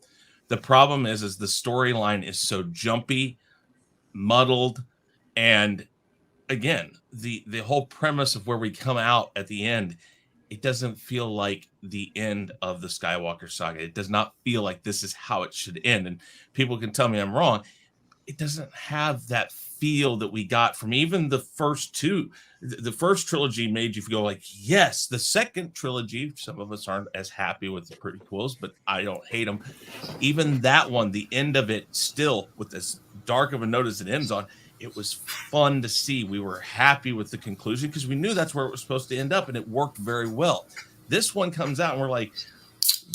The problem is the storyline is so jumpy, muddled, and again, the whole premise of where we come out at the end, it doesn't feel like the end of the Skywalker saga. It does not feel like this is how it should end. And people can tell me I'm wrong. It doesn't have that feel that we got from even the first two. The first trilogy made you go like, yes. The second trilogy, some of us aren't as happy with the prequels, but I don't hate them. Even that one, the end of it, still with as dark of a note as it ends on, it was fun to see. We were happy with the conclusion because we knew that's where it was supposed to end up, and it worked very well. This one comes out, and we're like,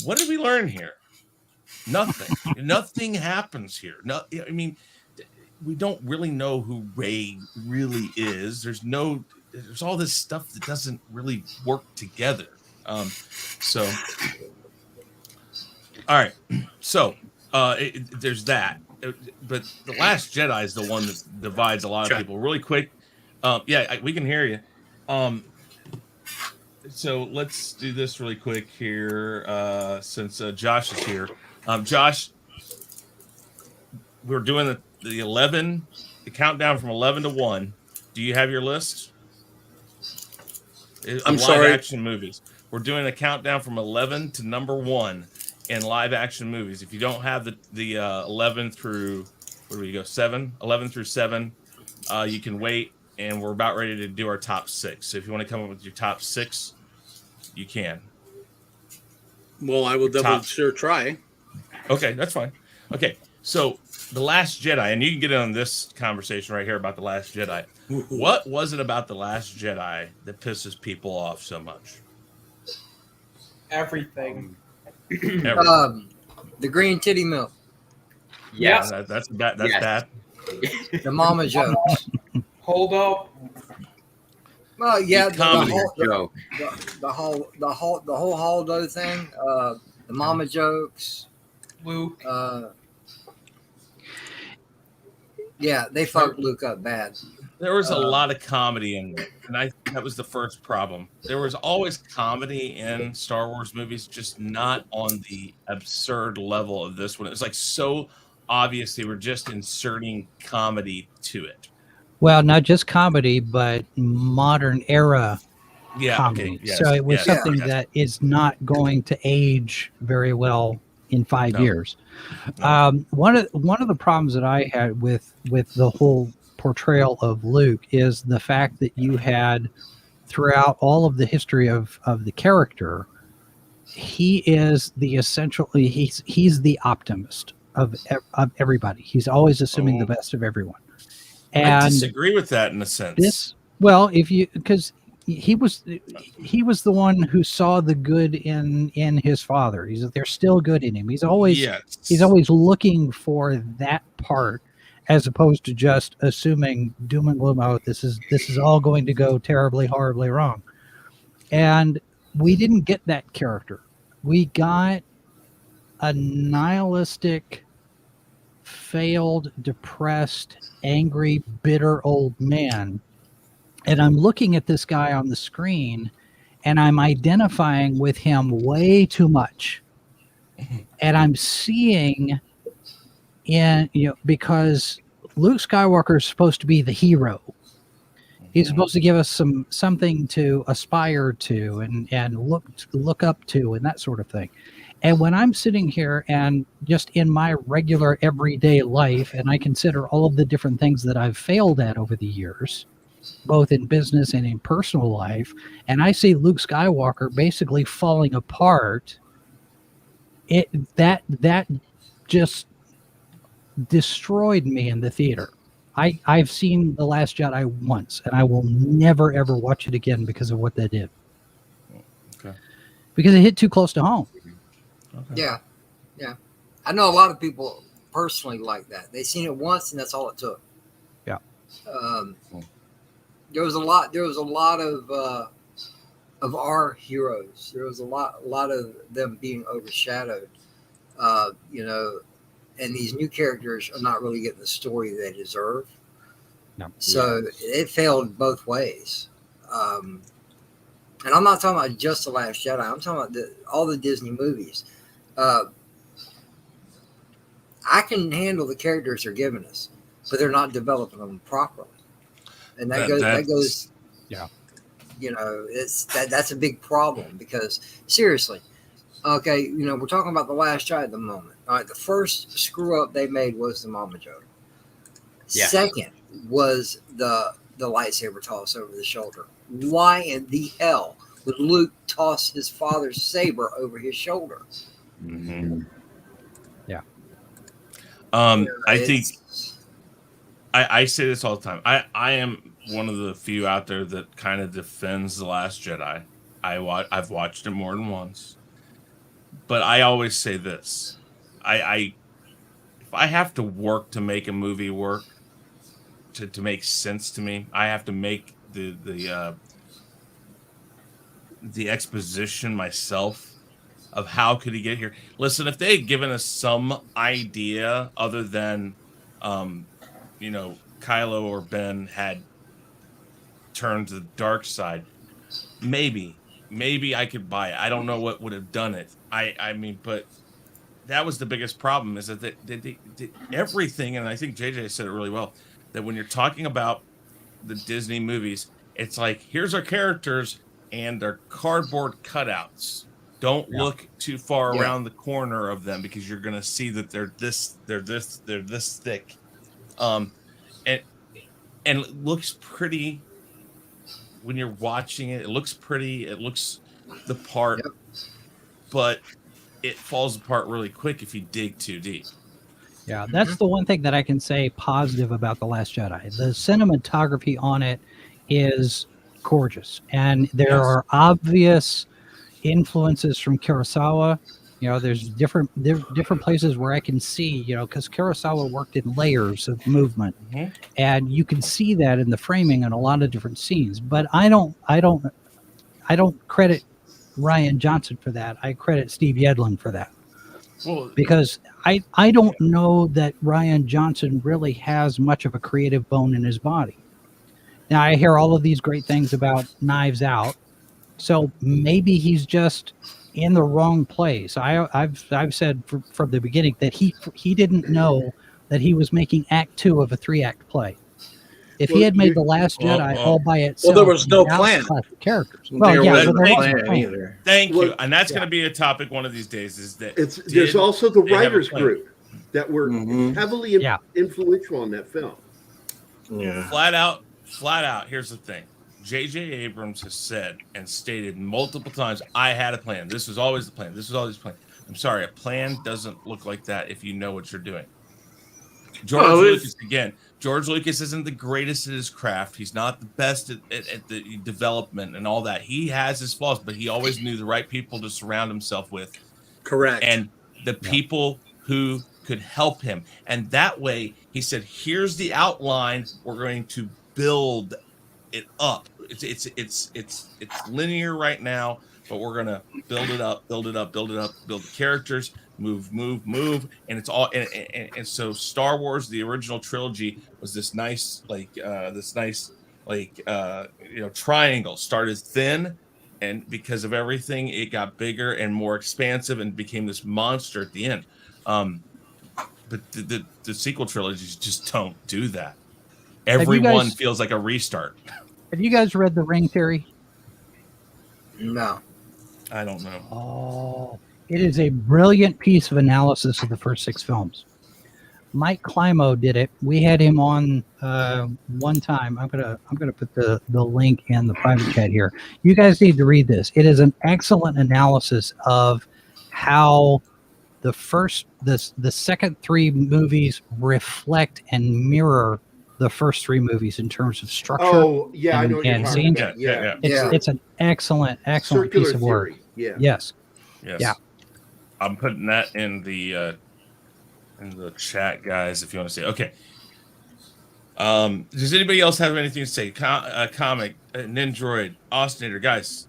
what did we learn here? Nothing. Nothing happens here. No, I mean, we don't really know who Rey really is. There's all this stuff that doesn't really work together. So, all right. So, there's that. But The Last Jedi is the one that divides a lot of people. Really quick. We can hear you. So let's do this really quick here since Josh is here. Josh, we're doing the countdown from 11 to 1. Do you have your list? I'm sorry. Live action movies. We're doing a countdown from 11 to number 1 in live action movies. If you don't have the 11 through, where do we go? 7? 11 through 7, you can wait, and we're about ready to do our top 6. So if you want to come up with your top 6, you can. Well, I will sure try. Okay, that's fine. Okay, so The Last Jedi, and you can get in on this conversation right here about The Last Jedi. What was it about The Last Jedi that pisses people off so much? Everything. The green titty milk. Yeah, that's bad. That's bad. The mama jokes. Hold up. Well, yeah, The whole Holdo thing. The mama jokes. Luke. Yeah, they fucked Luke up bad. There was a lot of comedy in it, and that was the first problem. There was always comedy in Star Wars movies, just not on the absurd level of this one. It was like so obvious they were just inserting comedy to it. Well, not just comedy, but modern era comedy. Okay, yes, so it was something that is not going to age very well in 5 years. No. One of the problems that I had with the whole portrayal of Luke is the fact that you had throughout all of the history of the character, he is the he's the optimist of everybody. He's always assuming the best of everyone. And I disagree with that in a sense. Because he was the one who saw the good in his father. There's still good in him. He's always looking for that part, as opposed to just assuming doom and gloom. Oh, this is all going to go terribly, horribly wrong. And we didn't get that character. We got a nihilistic, failed, depressed, angry, bitter old man. And I'm looking at this guy on the screen, and I'm identifying with him way too much. And I'm seeing because Luke Skywalker is supposed to be the hero. He's supposed to give us something to aspire to and look up to and that sort of thing. And when I'm sitting here and just in my regular everyday life, and I consider all of the different things that I've failed at over the years, both in business and in personal life, and I see Luke Skywalker basically falling apart, that just destroyed me in the theater. I've seen The Last Jedi once, and I will never ever watch it again because of what they did. Okay. Because it hit too close to home. Okay. Yeah. I know a lot of people personally like that. They seen it once, and that's all it took. Yeah. There was a lot of our heroes. There was a lot of them being overshadowed. And these new characters are not really getting the story they deserve. No. So it failed both ways. and I'm not talking about just The Last Jedi. I'm talking about all the Disney movies. I can handle the characters they're giving us, but they're not developing them properly, and that goes. Yeah. You know, that's a big problem because seriously, okay, you know, we're talking about The Last Jedi at the moment. All right, the first screw up they made was the Mama Yoda. Yeah. Second was the lightsaber toss over the shoulder. Why in the hell would Luke toss his father's saber over his shoulder? Mm-hmm. Yeah. I think I say this all the time. I am one of the few out there that kind of defends The Last Jedi. I've watched it more than once, but I always say this: if I have to work to make a movie work, to make sense to me, I have to make the exposition myself of how could he get here. Listen, if they had given us some idea other than, you know, Kylo or Ben had turned to the dark side, maybe I could buy it. I don't know what would have done it. I mean, but that was the biggest problem, is that they everything, and I think JJ said it really well, that when you're talking about the Disney movies, it's like, here's our characters and their cardboard cutouts. Don't look too far around the corner of them, because you're gonna see that they're this thick, and it looks pretty when you're watching it. It looks pretty. It looks the part, but it falls apart really quick if you dig too deep. Yeah, that's the one thing that I can say positive about The Last Jedi. The cinematography on it is gorgeous, and there are obvious influences from Kurosawa. You know, there's different places where I can see, you know, because Kurosawa worked in layers of movement, and you can see that in the framing in a lot of different scenes. But I don't credit Rian Johnson for that. I credit Steve Yedlin for that. Well, because I don't know that Rian Johnson really has much of a creative bone in his body. Now, I hear all of these great things about Knives Out, so maybe he's just in the wrong place. I've said from the beginning that he didn't know that he was making Act 2 of a 3-act play. If he had made The Last Jedi all by itself, there was no plan. Characters. There wasn't no plan either. Thank you, and that's going to be a topic one of these days. Is that there's also the writers group that were heavily influential on that film. Yeah, flat out. Here's the thing: J.J. Abrams has said and stated multiple times, "I had a plan. This was always the plan. This was always the plan." I'm sorry, a plan doesn't look like that if you know what you're doing. George Lucas isn't the greatest at his craft. He's not the best at the development and all that. He has his flaws, but he always knew the right people to surround himself with. Correct. And the people who could help him. And that way, he said, here's the outline. We're going to build it up. It's linear right now, but we're going to build it up, build the characters, move, and it's all and so Star Wars, the original trilogy, was this nice triangle. Started thin, and because of everything, it got bigger and more expansive and became this monster at the end. But the sequel trilogies just don't do that. Everyone feels like a restart. Have you guys read The Ring Theory? No. I don't know. Oh, it is a brilliant piece of analysis of the first 6 films. Mike Climo did it. We had him on one time. I'm gonna put the link in the private chat here. You guys need to read this. It is an excellent analysis of how the second 3 movies reflect and mirror the first 3 movies in terms of structure. Oh, yeah, I know what you're talking about. It's an excellent Circular piece of work. theory. Yeah. Yes. Yeah. I'm putting that in the chat, guys, if you want to say. Okay. Does anybody else have anything to say? Comic, Nindroid, Austinator, guys,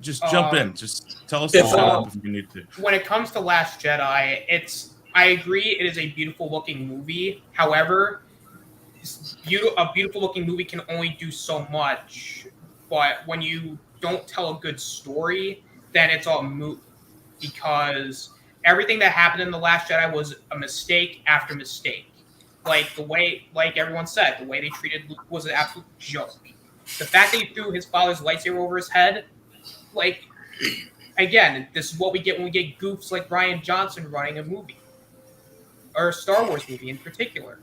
just jump in. Just tell us to shut up if you need to. When it comes to Last Jedi, I agree it is a beautiful looking movie. However, a beautiful looking movie can only do so much. But when you don't tell a good story, then it's all moot, because everything that happened in The Last Jedi was a mistake after mistake. Like the way, like everyone said, the way they treated Luke was an absolute joke. The fact that he threw his father's lightsaber over his head, like, again, this is what we get when we get goofs like Rian Johnson running a movie, or a Star Wars movie in particular.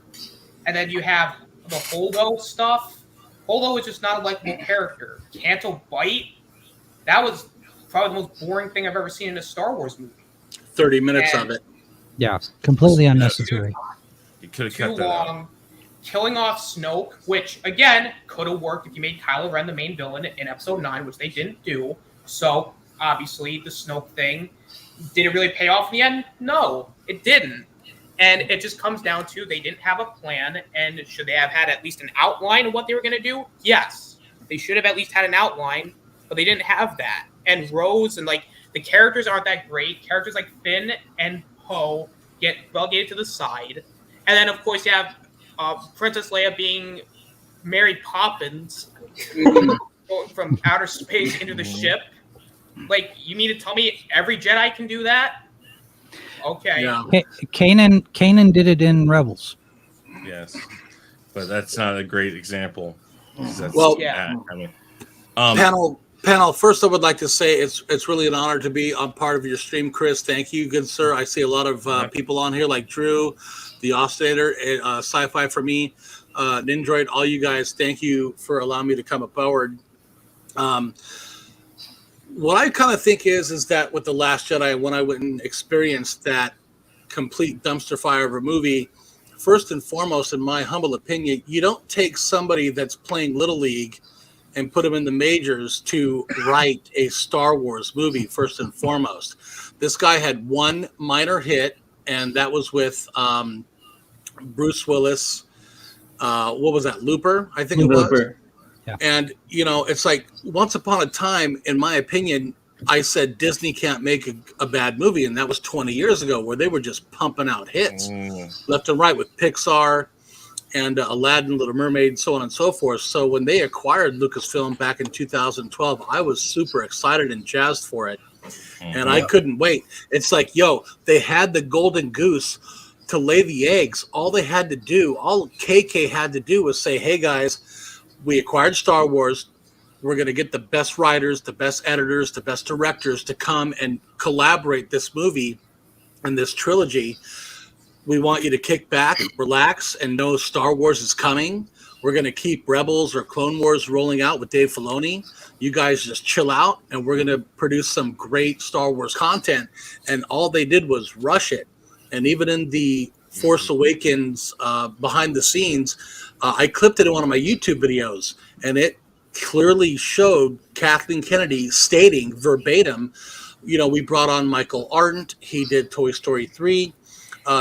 And then you have the Holdo stuff. Holdo is just not a likable character. Canto Bight, that was probably the most boring thing I've ever seen in a Star Wars movie. 30 minutes of it. Yeah, completely unnecessary. You could have Too kept that long. out. Killing off Snoke, which again could have worked if you made Kylo Ren the main villain in Episode 9, which they didn't do. So obviously the Snoke thing, did it really pay off in the end? No, it didn't. And it just comes down to they didn't have a plan. And should they have had at least an outline of what they were going to do? Yes, they should have at least had an outline, but they didn't have that. And Rose and like the characters aren't that great. Characters like Finn and Poe get relegated to the side. And then, of course, you have Princess Leia being Mary Poppins from outer space into the ship. Like, you mean to tell me every Jedi can do that? Okay. Yeah. Kanan did it in Rebels. Yes, but that's not a great example. That's, Well, yeah. I mean, Panel. First, I would like to say it's really an honor to be on part of your stream, Chris. Thank you, good sir. I see a lot of people on here like Drew, the Oscillator, Sci-Fi for me, Nindroid, all you guys. Thank you for allowing me to come aboard. What I kind of think is that with The Last Jedi, when I went and experienced that complete dumpster fire of a movie, first and foremost, in my humble opinion, you don't take somebody that's playing Little League and put them in the majors to write a Star Wars movie, first and foremost. This guy had one minor hit, and that was with Bruce Willis. What was that, Looper? I think it was. Yeah. And, you know, it's like once upon a time, in my opinion, I said Disney can't make a bad movie, and that was 20 years ago where they were just pumping out hits left and right with Pixar and Aladdin, Little Mermaid, so on and so forth. So when they acquired Lucasfilm back in 2012, I was super excited and jazzed for it. And I couldn't wait. It's like, yo, they had the golden goose to lay the eggs. All they had to do, all KK had to do was say, hey, guys, we acquired Star Wars. We're going to get the best writers, the best editors, the best directors to come and collaborate this movie and this trilogy. We want you to kick back, relax, and know Star Wars is coming. We're going to keep Rebels or Clone Wars rolling out with Dave Filoni. You guys just chill out, and we're going to produce some great Star Wars content. And all they did was rush it. And even in the Force Awakens behind the scenes, I clipped it in one of my YouTube videos, and it clearly showed Kathleen Kennedy stating verbatim, you know, we brought on Michael Arndt. He did Toy Story 3.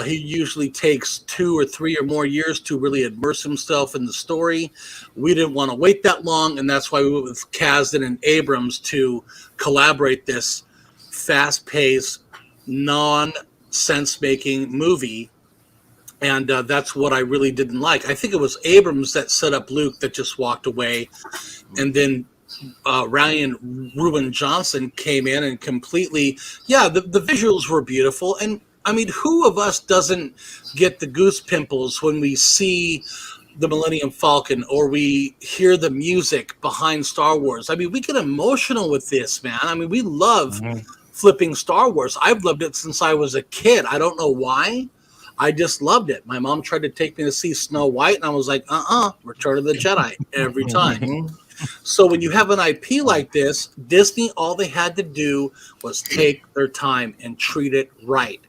He usually takes 2 or 3 or more years to really immerse himself in the story. We didn't want to wait that long, and that's why we went with Kasdan and Abrams to collaborate this fast-paced, non-sense-making movie. And that's what I really didn't like. I think it was Abrams that set up Luke that just walked away. And then Ryan Ruben Johnson came in and completely, the visuals were beautiful. And I mean, who of us doesn't get the goose pimples when we see the Millennium Falcon or we hear the music behind Star Wars? I mean, we get emotional with this, man. I mean, we love flipping Star Wars. I've loved it since I was a kid. I don't know why. I just loved it. My mom tried to take me to see Snow White, and I was like, Return of the Jedi every time. So when you have an IP like this, Disney, all they had to do was take their time and treat it right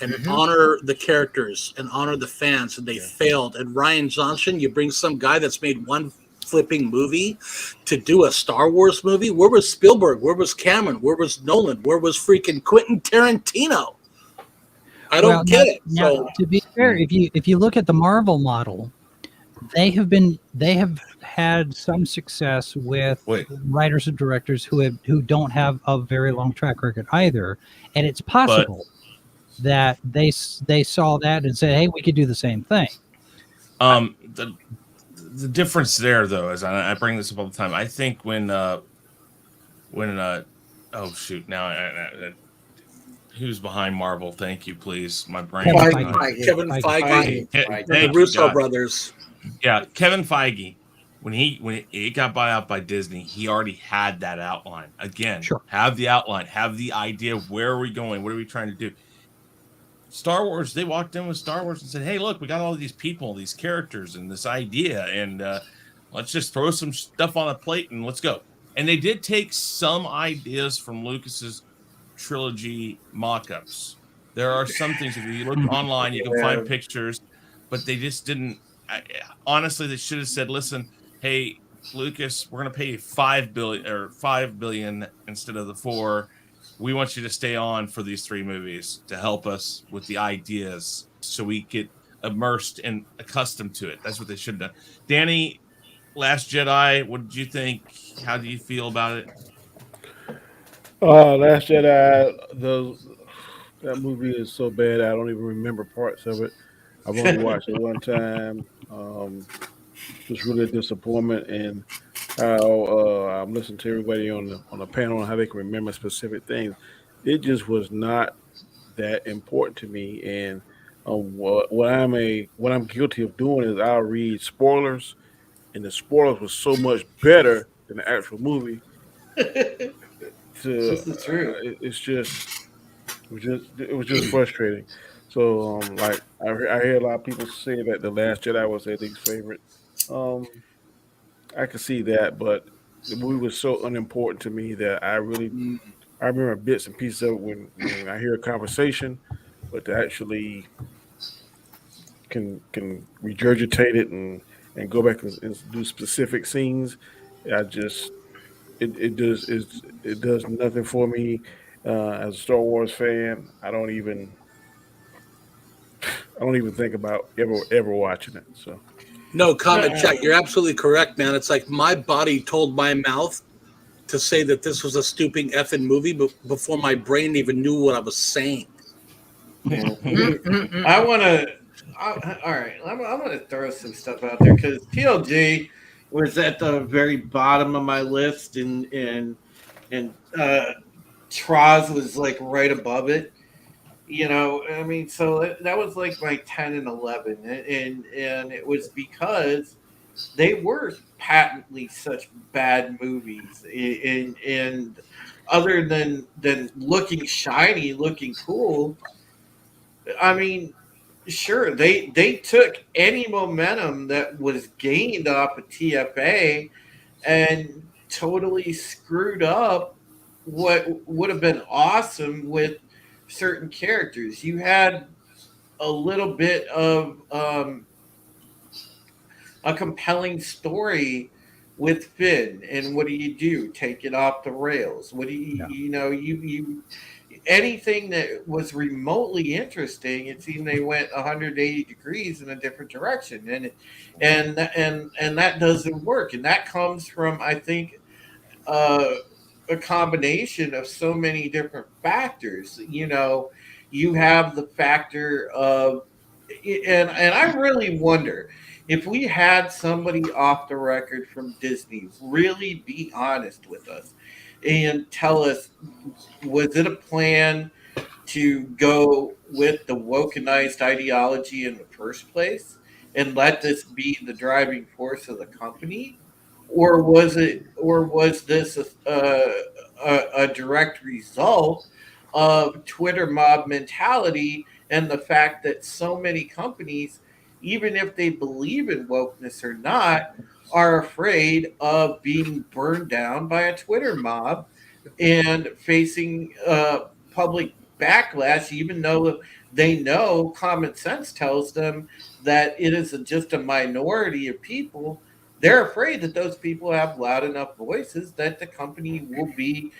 and honor the characters and honor the fans, and they failed. And Rian Johnson, you bring some guy that's made one flipping movie to do a Star Wars movie? Where was Spielberg? Where was Cameron? Where was Nolan? Where was freaking Quentin Tarantino? I don't get it. Now, to be fair, if you look at the Marvel model, they have had some success with writers and directors who don't have a very long track record either, and it's possible that they saw that and said, "Hey, we could do the same thing." The difference there, though, is I bring this up all the time. I think when when oh shoot, now who's behind Marvel? Thank you, please. My brain. Kevin Feige. The Thank Russo you, brothers. Yeah, Kevin Feige. When it got bought out by Disney, he already had that outline. Again, have the outline, have the idea of where are we going, what are we trying to do. Star Wars, they walked in with Star Wars and said, hey, look, we got all these people, these characters, and this idea, and let's just throw some stuff on a plate and let's go. And they did take some ideas from Lucas's trilogy mock-ups. There are some things, if you look online, you can find pictures, but they just didn't. Honestly, they should have said, listen, hey, Lucas, we're going to pay you $5 billion instead of the 4. We want you to stay on for these 3 movies to help us with the ideas so we get immersed and accustomed to it. That's what they should have done. Danny, Last Jedi, what did you think? How do you feel about it? Last Jedi, that movie is so bad I don't even remember parts of it. I've only watched it one time. Just really a disappointment, and how I'm listening to everybody on the panel and how they can remember specific things. It just was not that important to me, and what I'm guilty of doing is I'll read spoilers, and the spoilers was so much better than the actual movie. This is true. It was just frustrating. So like I hear a lot of people say that The Last Jedi was their least favorite. I could see that, but the movie was so unimportant to me that I remember bits and pieces of it when I hear a conversation, but to actually can regurgitate it and go back and do specific scenes, it does nothing for me as a Star Wars fan. I don't even think about ever watching it. So. No, comment chat. You're absolutely correct, man. It's like my body told my mouth to say that this was a stupid effing movie before my brain even knew what I was saying. I want to. All right, I'm going to throw some stuff out there because TLG was at the very bottom of my list, and Traz was like right above it. You know, I mean, so that was like my 10 and 11, and it was because they were patently such bad movies, and other than looking shiny, looking cool. I mean, sure, they took any momentum that was gained off of TFA and totally screwed up what would have been awesome with certain characters. You had a little bit of a compelling story with Finn, and what do? Take it off the rails. What do you anything that was remotely interesting, it seemed they went 180 degrees in a different direction, and that doesn't work, and that comes from, I think, a combination of so many different factors. You know, you have the factor of, and I really wonder if we had somebody off the record from Disney really be honest with us and tell us, was it a plan to go with the wokenized ideology in the first place and let this be the driving force of the company? Or was this a direct result of Twitter mob mentality and the fact that so many companies, even if they believe in wokeness or not, are afraid of being burned down by a Twitter mob and facing public backlash, even though they know common sense tells them that it is just a minority of people. They're afraid that those people have loud enough voices that the company will be,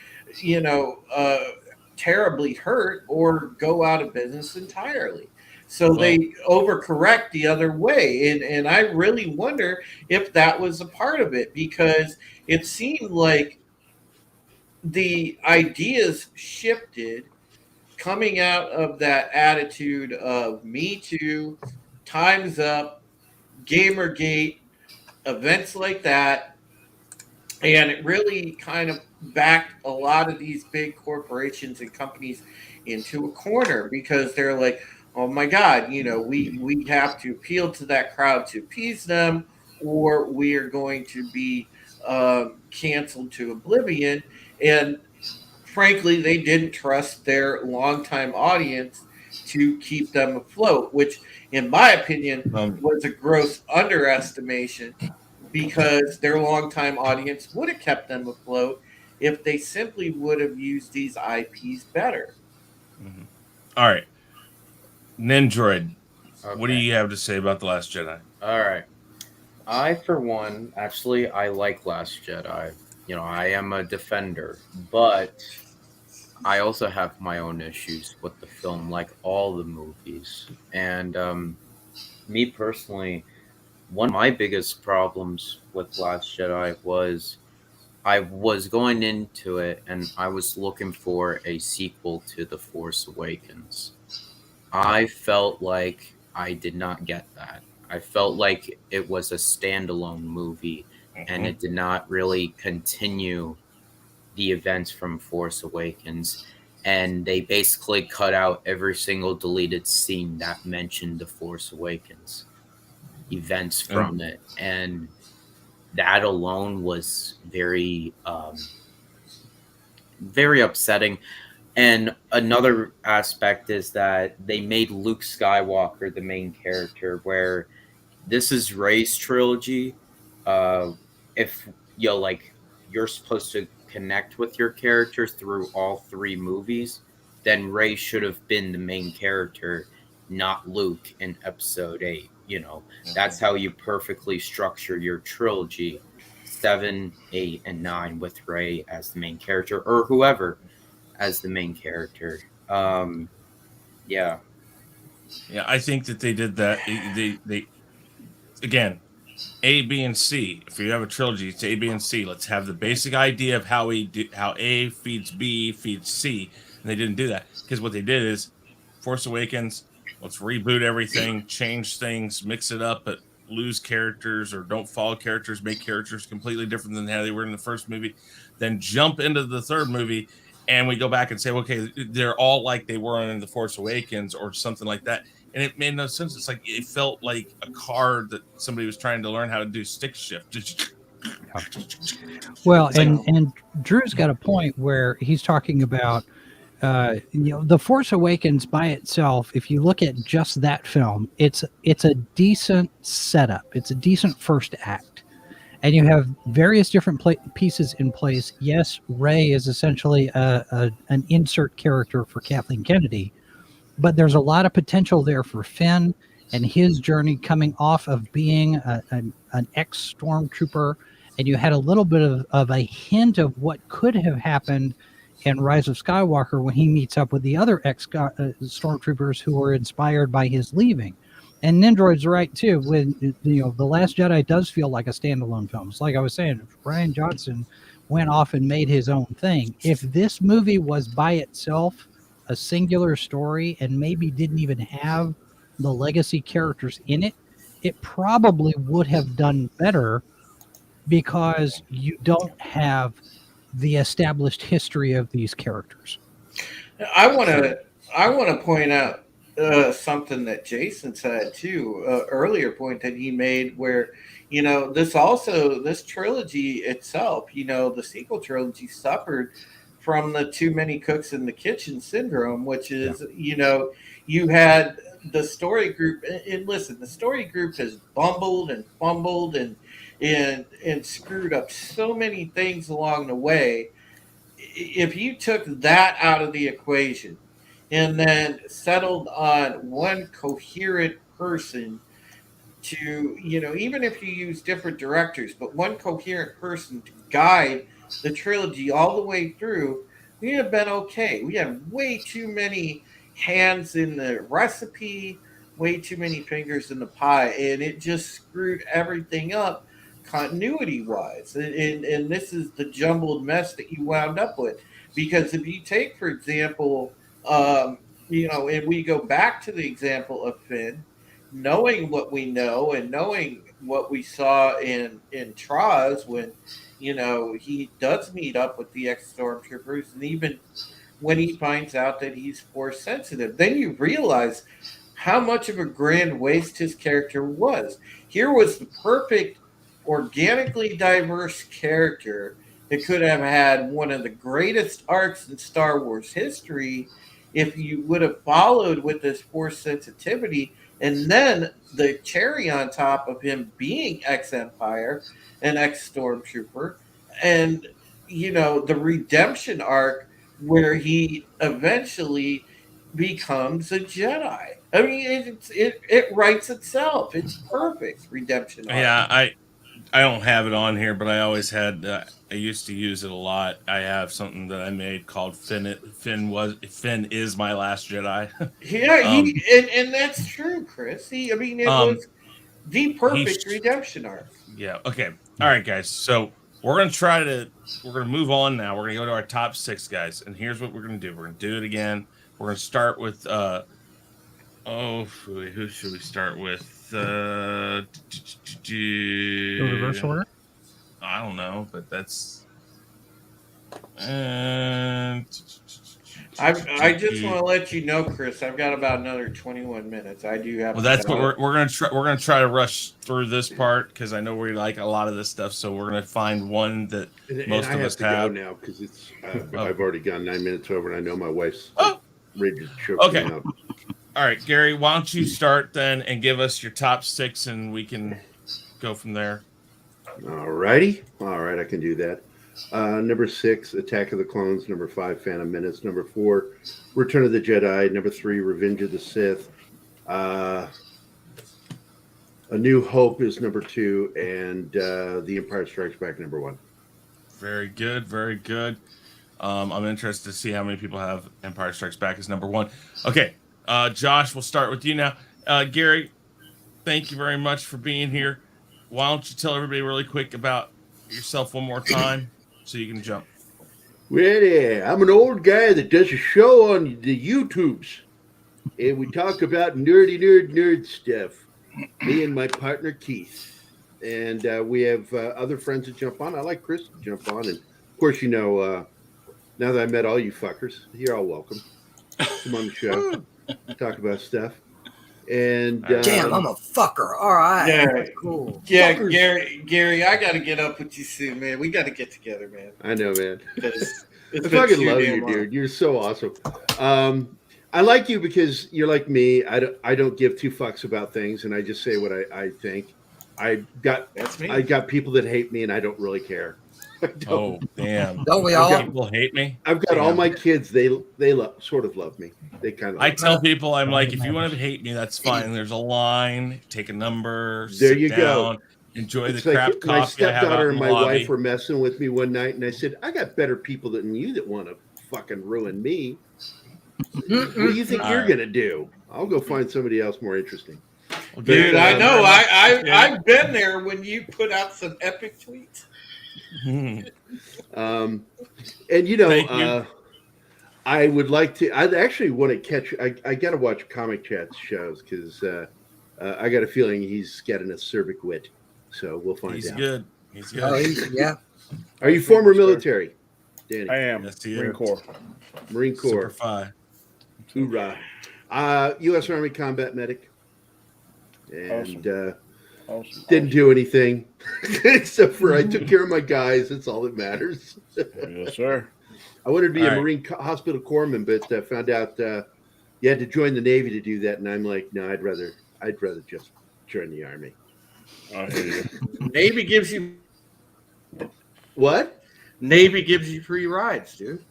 terribly hurt or go out of business entirely. So they overcorrect the other way. And I really wonder if that was a part of it, because it seemed like the ideas shifted coming out of that attitude of Me Too, Time's Up, Gamergate, events like that. And it really kind of backed a lot of these big corporations and companies into a corner because they're like, oh my God, we have to appeal to that crowd to appease them, or we are going to be canceled to oblivion. And frankly, they didn't trust their longtime audience to keep them afloat, which, in my opinion, was a gross underestimation because their longtime audience would have kept them afloat if they simply would have used these IPs better. Mm-hmm. All right. Nindroid, Okay. what do you have to say about The Last Jedi? All right. I, for one, actually, I like Last Jedi. I am a defender, but I also have my own issues with the film, like all the movies. And me personally, one of my biggest problems with Last Jedi was I was going into it and I was looking for a sequel to The Force Awakens. I felt like I did not get that. I felt like it was a standalone movie and it did not really continue the events from Force Awakens. And they basically cut out every single deleted scene that mentioned The Force Awakens events from it. And that alone was very, very upsetting. And another aspect is that they made Luke Skywalker the main character, where this is Rey's trilogy. If you're supposed to connect with your character through all three movies, then Rey should have been the main character, not Luke in Episode 8. That's how you perfectly structure your trilogy: 7, 8, and 9 with Rey as the main character, or whoever as the main character. Yeah, I think that they did that. They again, A, B, and C. If you have a trilogy, it's A, B, and C. Let's have the basic idea of how A feeds B feeds C, and they didn't do that because what they did is Force Awakens. Let's reboot everything, change things, mix it up, but lose characters or don't follow characters, make characters completely different than how they were in the first movie. Then jump into the third movie, and we go back and say, okay, they're all like they were in the Force Awakens or something like that. And it made no sense. It's like it felt like a car that somebody was trying to learn how to do stick shift. Well, and Drew's got a point where he's talking about The Force Awakens by itself. If you look at just that film, it's a decent setup. It's a decent first act, and you have various different pieces in place. Yes, Rey is essentially an insert character for Kathleen Kennedy. But there's a lot of potential there for Finn and his journey coming off of being an ex-stormtrooper. And you had a little bit of a hint of what could have happened in Rise of Skywalker when he meets up with the other ex-stormtroopers who were inspired by his leaving. And Nindroid's right, too. When The Last Jedi does feel like a standalone film. It's like I was saying, Rian Johnson went off and made his own thing. If this movie was by itself a singular story and maybe didn't even have the legacy characters in it, it probably would have done better because you don't have the established history of these characters. I want to point out something that Jason said too, earlier point that he made, where this trilogy itself, the sequel trilogy suffered from the too many cooks in the kitchen syndrome, which is, you had the story group, and listen, the story group has bumbled and fumbled and screwed up so many things along the way. If you took that out of the equation and then settled on one coherent person to, even if you use different directors, but one coherent person to guide the trilogy all the way through, we have been okay. We had way too many hands in the recipe, way too many fingers in the pie, and it just screwed everything up continuity wise. And this is the jumbled mess that you wound up with. Because if you take, for example, and we go back to the example of Finn, knowing what we know and knowing what we saw in Traz when, he does meet up with the ex-stormtroopers, and even when he finds out that he's force sensitive, then you realize how much of a grand waste his character was. Here was the perfect, organically diverse character that could have had one of the greatest arcs in Star Wars history if you would have followed with this force sensitivity, and then the cherry on top of him being ex-Empire and ex-Stormtrooper, and the redemption arc where he eventually becomes a Jedi. I mean, it writes itself. It's perfect redemption arc. Yeah, I don't have it on here, but I always had. I used to use it a lot. I have something that I made called Finn is my Last Jedi. Yeah, and that's true, Chris. It was the perfect redemption arc. Yeah. Okay. All right, guys. So we're gonna move on now. We're gonna go to our top 6, guys, and here's what we're gonna do. We're gonna do it again. We're gonna start with who should we start with? The reverse order? I don't know, but that's. I just want to let you know, Chris. I've got about another 21 minutes. I do have. Well, that's what we're gonna try. We're gonna try to rush through this part because I know we like a lot of this stuff. So we're gonna find one that most of us have. Go now because it's. I've already gone 9 minutes over, and I know my wife's ready to choke me out. All right, Gary. Why don't you start then and give us your top 6, and we can go from there. All righty. All right, I can do that. Number 6, Attack of the Clones. Number 5, Phantom Menace. Number 4, Return of the Jedi. Number 3, Revenge of the Sith. A New Hope is number 2, and The Empire Strikes Back number 1. Very good, very good. I'm interested to see how many people have Empire Strikes Back as number 1. Okay, Josh, we'll start with you now. Gary, thank you very much for being here. Why don't you tell everybody really quick about yourself one more time so you can jump? Well, I'm an old guy that does a show on the YouTubes, and we talk about nerd stuff. Me and my partner Keith, and we have other friends that jump on. I like Chris to jump on, and of course, now that I met all you fuckers, you're all welcome. Come on the show, talk about stuff. And damn, I'm a fucker. All right, yeah, cool. Yeah, Fuckers. Gary, I got to get up with you soon, man. We got to get together, man. I know, man. It's I fucking love you, dude. You're so awesome. I like you because you're like me. I don't give 2 fucks about things, and I just say what I think. That's me. I got people that hate me, and I don't really care. Oh, damn. Don't we all? People hate me. I've got all my kids. They sort of love me. They kind of. I tell people, I'm like, if you want to hate me, that's fine. There's a line. Take a number. There you go. Enjoy It's the crap like my coffee I have out stepdaughter in and the my lobby. wife were messing with me one night, and I said, "I got better people than you that want to fucking ruin me. What do you think you're gonna do? I'll go find somebody else more interesting." Well, Dude, good. I know. I've been there when you put out some epic tweets. Hmm. And Thank you. I would like to. I actually want to catch. I got to watch Comic Chat's shows because I got a feeling he's got an acerbic wit. So we'll find He's out. good. He's good. Oh, yeah. Are you former military, Danny? I am. Yes, he Marine is. Corps. Marine Super Corps. Fi. Hoorah. U.S. Army combat medic. And Awesome. didn't do anything except for I took care of my guys. That's all that matters. Yes, sir. I wanted to be All a right. Marine Hospital Corpsman, but found out you had to join the Navy to do that. And I'm like, no, I'd rather just join the Army. I hear you. Navy gives you What? Navy gives you free rides, dude.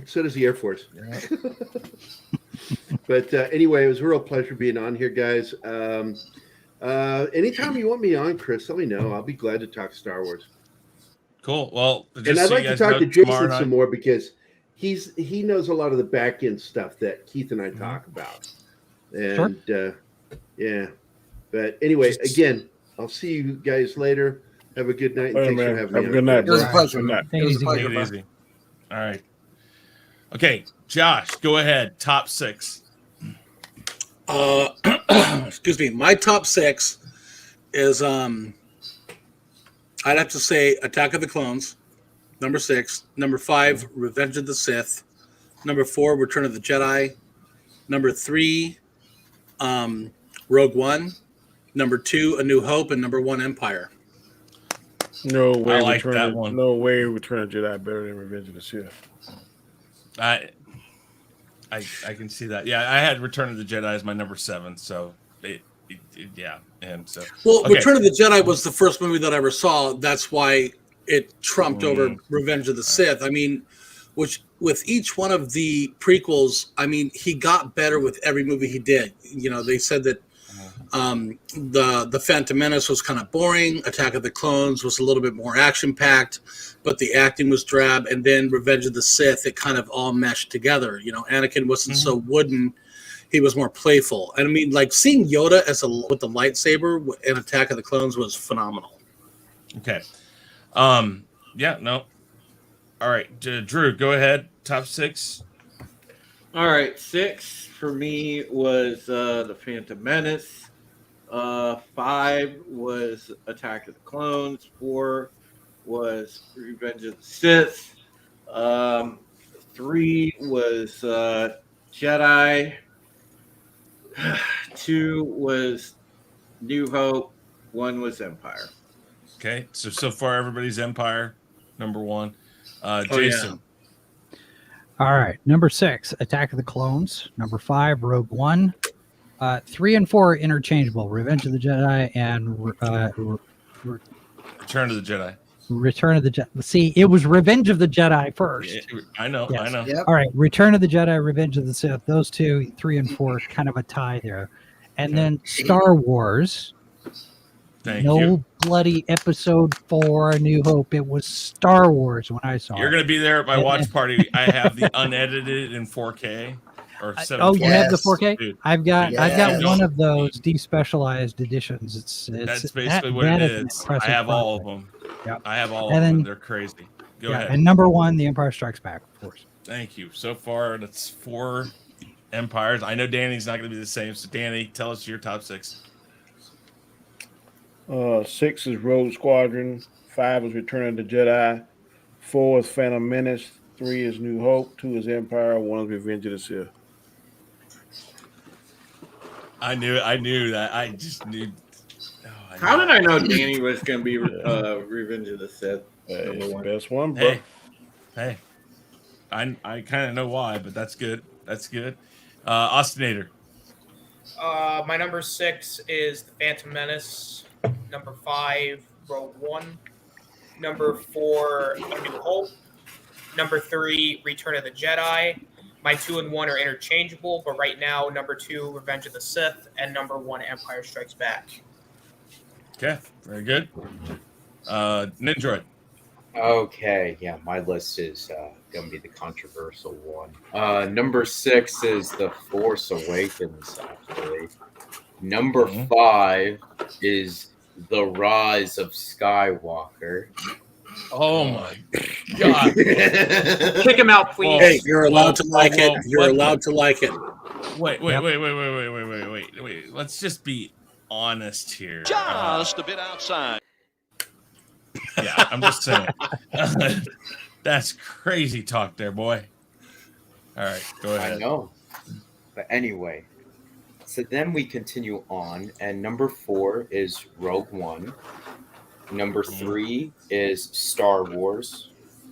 So does the Air Force. But anyway, it was a real pleasure being on here, guys. Anytime you want me on, Chris, let me know. I'll be glad to talk Star Wars. Cool. Well, And just I'd so like you to guys talk know, to Jason tomorrow night- some more because he knows a lot of the back end stuff that Keith and I talk about. And yeah. But anyway, again, I'll see you guys later. Have a good night. And Later, thanks man. for having Have me. a good night, It was a bro. pleasure. Good night. Take It it was a easy. pleasure, Take it bro. easy. All right. Okay, Josh, go ahead. Top 6. Excuse me. My top 6 is I'd have to say Attack of the Clones, number 6. Number 5, Revenge of the Sith. Number 4, Return of the Jedi. Number 3, Rogue One. Number 2, A New Hope, and number 1, Empire. No way. I like that one. No way. Return of the Jedi better than Revenge of the Sith. I can see that. Yeah, I had Return of the Jedi as my number 7. So yeah, and so okay. Return of the Jedi was the first movie that I ever saw. That's why it trumped over Revenge of the Sith. I mean, which with each one of the prequels, I mean, he got better with every movie he did. You know, they said that the Phantom Menace was kind of boring. Attack of the Clones was a little bit more action packed, but the acting was drab. And then Revenge of the Sith, it kind of all meshed together. You know, Anakin wasn't so wooden. He was more playful. And I mean, like seeing Yoda with the lightsaber in Attack of the Clones was phenomenal. Okay. Yeah, no. All right, Drew, go ahead. Top 6. All right, 6 for me was the Phantom Menace. 5 was Attack of the Clones. 4 was Revenge of the Sith. 3 was Jedi. 2 was New Hope. 1 was Empire. Okay, so far everybody's Empire, number 1. Jason. All right, number 6, Attack of the Clones. Number 5, Rogue One. 3 and 4 interchangeable, Revenge of the Jedi and Return of the Jedi. Return of the Jedi. See, it was Revenge of the Jedi first. Yeah, I know. Yep. All right, Return of the Jedi, Revenge of the Sith. Those 2, 3 and 4, kind of a tie there. And then Star Wars. Thank you. Bloody Episode 4, A New Hope. It was Star Wars when I saw it. You're going to be there at my watch party. I have the unedited in 4K. Or 720. Oh, you have the 4K? Dude. I've got one of those despecialized editions. That's basically what it is. I have all of them. Yep. I have all of them. They're crazy. Go ahead. And number 1, The Empire Strikes Back, of course. Thank you. So far, that's 4 Empires. I know Danny's not going to be the same. So, Danny, tell us your top 6. 6 is Rogue Squadron. 5 is Return of the Jedi. 4 is Phantom Menace. 3 is New Hope. 2 is Empire. 1 is Revenge of the Sith. I knew that. I just knew. How did I know Danny was going to be Revenge of the Sith? Number 1. Best one, bro. Hey. I kind of know why, but that's good. That's good. Ostinator. My number 6 is the Phantom Menace. Number 5, Rogue One. Number 4, A New Hope. Number 3, Return of the Jedi. My 2 and 1 are interchangeable, but right now, number 2, Revenge of the Sith, and number 1, Empire Strikes Back. Okay, very good. Nindroid. Okay, yeah, my list is going to be the controversial one. Number 6 is The Force Awakens, actually. Number 5 is The Rise of Skywalker. Oh my God! Kick him out, please. Hey, you're allowed to like it. You're allowed to like it. Wait. Let's just be honest here. Just a bit outside. Yeah, I'm just saying. That's crazy talk there, boy. All right, go ahead. I know. But anyway, so then we continue on, and number 4 is Rogue One. Number 3 is Star Wars,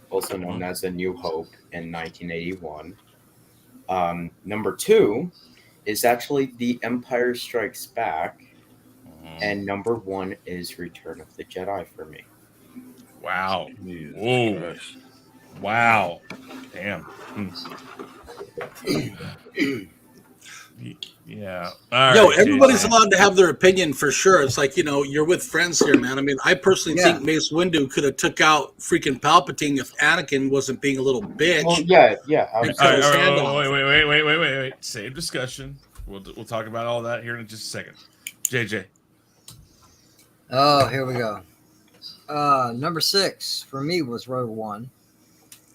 also known as A New Hope in 1981. Number 2 is actually The Empire Strikes Back. And number 1 is Return of the Jedi for me. Wow. Whoa. Wow. Damn. Yeah. All Yo, right, everybody's Jason. allowed to have their opinion for sure. It's like, you're with friends here, man. I mean, I personally think Mace Windu could have took out freaking Palpatine if Anakin wasn't being a little bitch. Oh, yeah. All right, wait. Save discussion. We'll talk about all that here in just a second. JJ. Oh, here we go. Number 6 for me was Rogue One.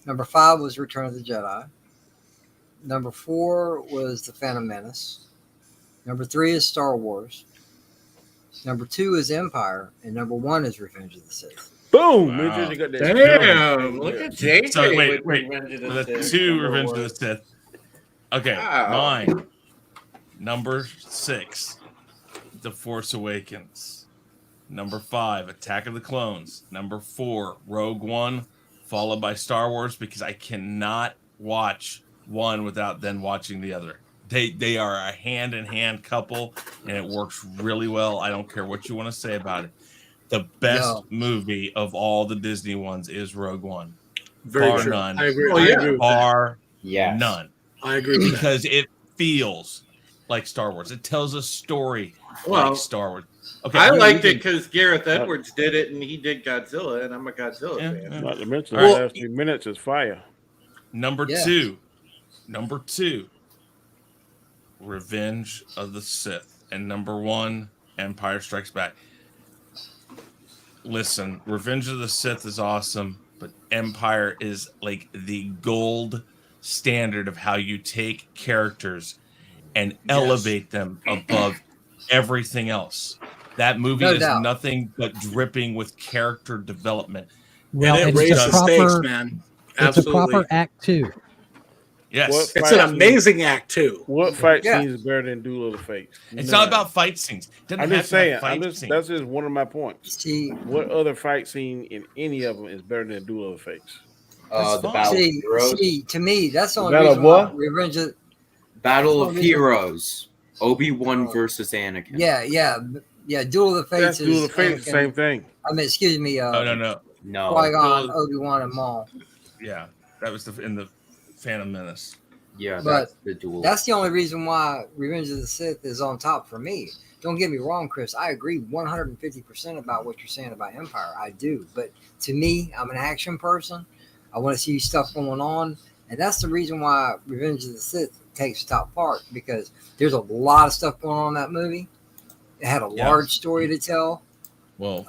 Number 5 was Return of the Jedi. Number 4 was The Phantom Menace. Number 3 is Star Wars. Number 2 is Empire. And number 1 is Revenge of the Sith. Boom! Wow. You got that Damn, look at JJ. So wait, with wait. Revenge of The Sith, two number Revenge one. of the Sith. Okay, Wow. mine. Number 6, The Force Awakens. Number 5, Attack of the Clones. Number 4, Rogue One, followed by Star Wars, because I cannot watch one without then watching the other. They are a hand-in-hand couple, and it works really well. I don't care what you want to say about it. The best movie of all the Disney ones is Rogue One. Very Bar true. none. I agree. Oh, I yeah. agree with that. Bar Yes. none. I agree with that. Because it feels like Star Wars. It tells a story Well, like Star Wars. Okay, I we liked can- it because Gareth Edwards did it, and he did Godzilla, and I'm a Godzilla fan. Not to mention, All the right. last 3 minutes is fire. Number Yeah. 2, Revenge of the Sith, and number 1, Empire Strikes Back. Listen, Revenge of the Sith is awesome, but Empire is like the gold standard of how you take characters and elevate them above everything else. That movie No is doubt. nothing but dripping with character development. Well, And it it's raised a the stakes, proper, man. it's a Absolutely. proper act 2. Yes. What It's fight an scene- amazing act too. What fight Yeah. scene is better than Duel of the Fates? It's None. not about fight scenes. It doesn't I'm have just to have saying. fight scenes. That's just one of my points. See, What other fight scene in any of them is better than Duel of the Fates? That's The fine. Battle of see, Heroes. see, to me, that's the only Battle of reason why what? Revenge of Battle of Well, Heroes. Obi-Wan Oh. versus Anakin. yeah, Duel of the That's Fates Duel is of the Fates, the Anakin- same thing. I mean, excuse me, No. No. Qui-Gon, Duel- Obi-Wan, and Maul. Yeah, that was in the Phantom Menace. Yeah, But that's the duel. That's the only reason why Revenge of the Sith is on top for me. Don't get me wrong, Chris. I agree 150% about what you're saying about Empire. I do. But to me, I'm an action person. I want to see stuff going on. And that's the reason why Revenge of the Sith takes top part, because there's a lot of stuff going on in that movie. It had a Yeah. large story to tell. Well,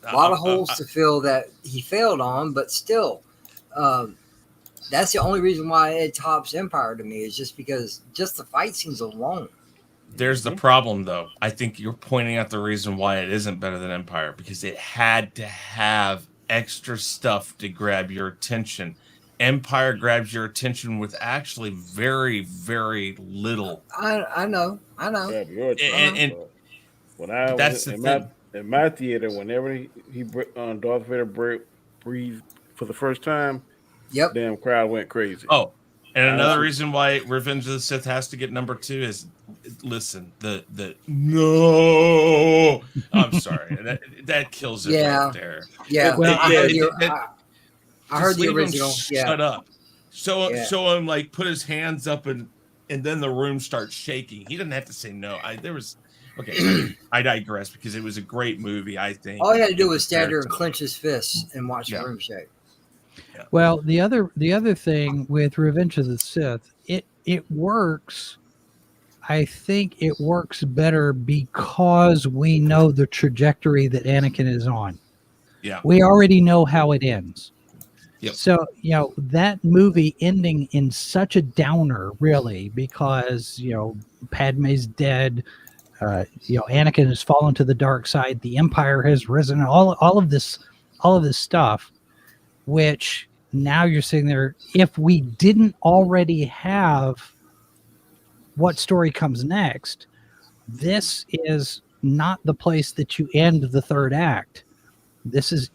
A lot of holes to fill that he failed on, but still, that's the only reason why it tops Empire to me, is just because just the fight scenes alone. There's the problem, though. I think you're pointing out the reason why it isn't better than Empire, because it had to have extra stuff to grab your attention. Empire grabs your attention with actually very, very little. I know. Grab your And- attention, but when I That's was the in thing. my theater, whenever Darth Vader breathed for the first time, Yep. damn crowd went crazy. Oh, and another reason why Revenge of the Sith has to get number 2 is, listen, the no. I'm sorry, that kills it Yeah. right there. Yeah. Well, I heard, I heard Just the leave him original. Yeah. Shut up. Show Yeah. him like put his hands up and then the room starts shaking. He didn't have to say no. I digress, because it was a great movie, I think. All he had to do was stand there and clench his fists and watch Yeah. the room shake. Well, the other thing with Revenge of the Sith, it works. I think it works better because we know the trajectory that Anakin is on. Yeah. We already know how it ends. Yep. So, that movie ending in such a downer, really, because, Padme's dead, Anakin has fallen to the dark side, the Empire has risen, all of this stuff, which now you're sitting there, if we didn't already have what story comes next, this is not the place that you end the third act. This is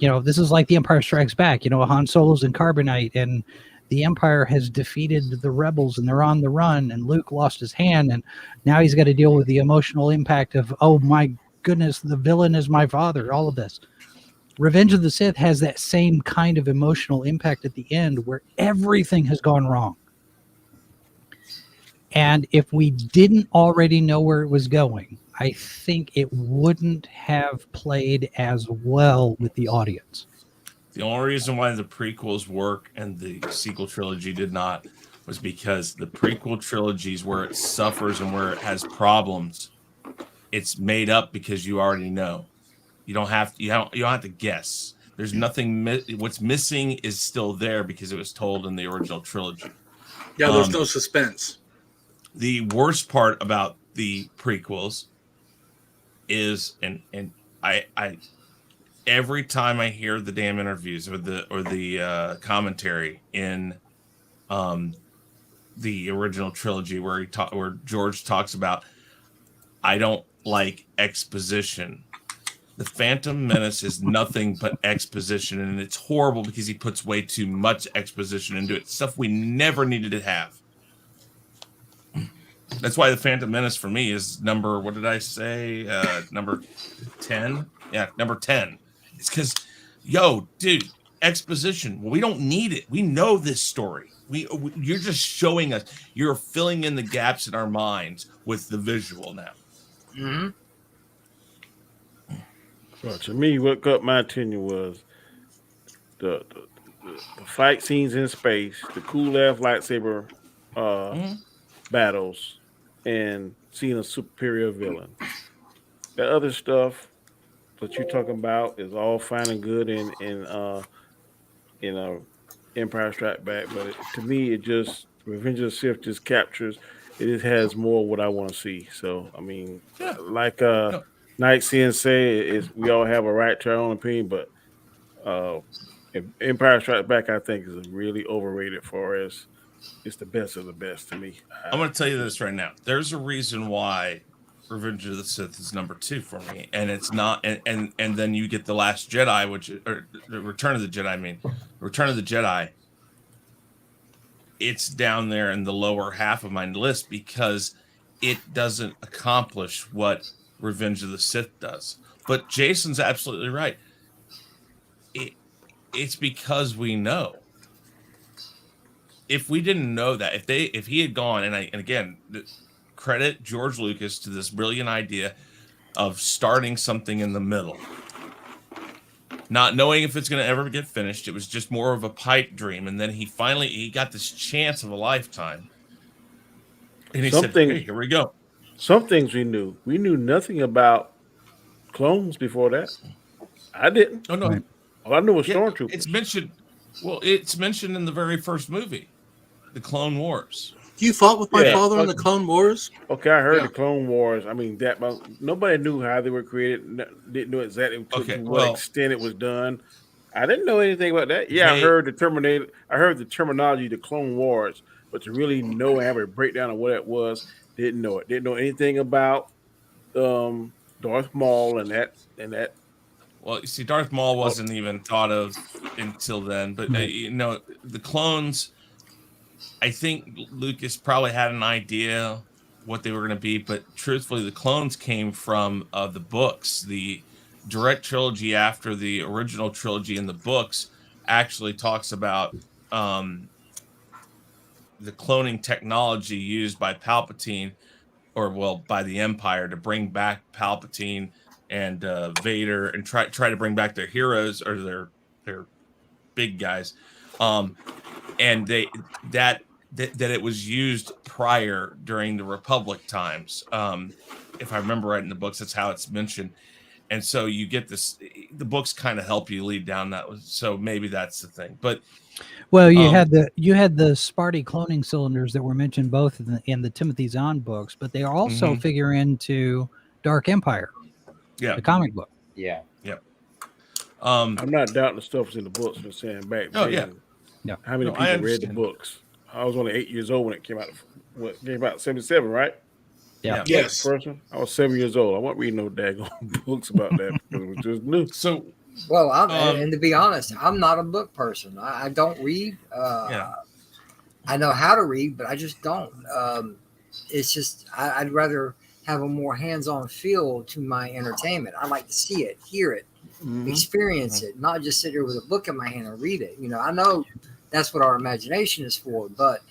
like The Empire Strikes Back. Han Solo's in Carbonite, and the Empire has defeated the rebels, and they're on the run, and Luke lost his hand, and now he's got to deal with the emotional impact of, oh my goodness, the villain is my father, all of this. Revenge of the Sith has that same kind of emotional impact at the end, where everything has gone wrong. And if we didn't already know where it was going, I think it wouldn't have played as well with the audience. The only reason why the prequels work and the sequel trilogy did not was because the prequel trilogies, where it suffers and where it has problems, it's made up because you already know. You don't have to guess. There's nothing. What's missing is still there because it was told in the original trilogy. Yeah, there's no suspense. The worst part about the prequels is, and I every time I hear the damn interviews or the commentary in the original trilogy where George talks about, I don't like exposition. The Phantom Menace is nothing but exposition, and it's horrible because he puts way too much exposition into it. Stuff we never needed to have. That's why the Phantom Menace for me is number, what did I say? Number 10? Yeah, number 10. It's because, dude, exposition. Well, we don't need it. We know this story. You're just showing us. You're filling in the gaps in our minds with the visual now. Mm-hmm. Well, to me, what caught my attention was the fight scenes in space, the cool ass lightsaber battles, and seeing a superior villain. The other stuff that you're talking about is all fine and good in Empire Strikes Back, but to me, it just Revenge of the Sith just captures. It just has more of what I want to see. So, I mean, like Night Sensei is, we all have a right to our own opinion, but Empire Strikes Back, I think, is really overrated for us. It's the best of the best to me. I'm going to tell you this right now. There's a reason why Revenge of the Sith is number 2 for me, and it's not. And then you get the Last Jedi, or the Return of the Jedi. I mean, Return of the Jedi. It's down there in the lower half of my list because it doesn't accomplish what Revenge of the Sith does. But Jason's absolutely right. It's because we know. If we didn't know that, if he had gone, and again, credit George Lucas to this brilliant idea of starting something in the middle, not knowing if it's going to ever get finished. It was just more of a pipe dream, and then he got this chance of a lifetime, and he said, "Hey, here we go." Some things we knew. We knew nothing about clones before that. I didn't. Oh no! Right. All I knew was Stormtroopers. It's mentioned. Well, it's mentioned in the very first movie, the Clone Wars. You fought with my father in the Clone Wars? Okay, I heard the Clone Wars. I mean, nobody knew how they were created. Didn't know exactly to what extent it was done. I didn't know anything about that. Yeah, I heard the terminology, the Clone Wars, but to really know and have a breakdown of what it was, didn't know it. Didn't know anything about Darth Maul and that. Well, you see, Darth Maul wasn't even thought of until then. But the clones. I think Lucas probably had an idea what they were going to be, but truthfully, the clones came from the books. The direct trilogy after the original trilogy in the books actually talks about the cloning technology used by Palpatine, by the Empire, to bring back Palpatine and Vader and try to bring back their heroes or their big guys. And that it was used prior during the Republic times. If I remember right in the books, that's how it's mentioned. And so you get this, the books kind of help you lead down that. So maybe that's the thing. But you had the Sparty cloning cylinders that were mentioned both in the Timothy Zahn books, but they also figure into Dark Empire. Yeah. The comic book. Yeah. Yep. I'm not doubting the stuff that's in the books, but saying back then, how many people read the books? I was only 8 years old when it came out. What came out 77, right? Yeah. Yes. Person, I was 7 years old. I wasn't reading no daggone books about that because it was just new. So, well, and to be honest, I'm not a book person. I don't read. I know how to read, but I just don't. It's just I'd rather have a more hands-on feel to my entertainment. I like to see it, hear it, experience it, not just sit here with a book in my hand and read it. I know that's what our imagination is for, but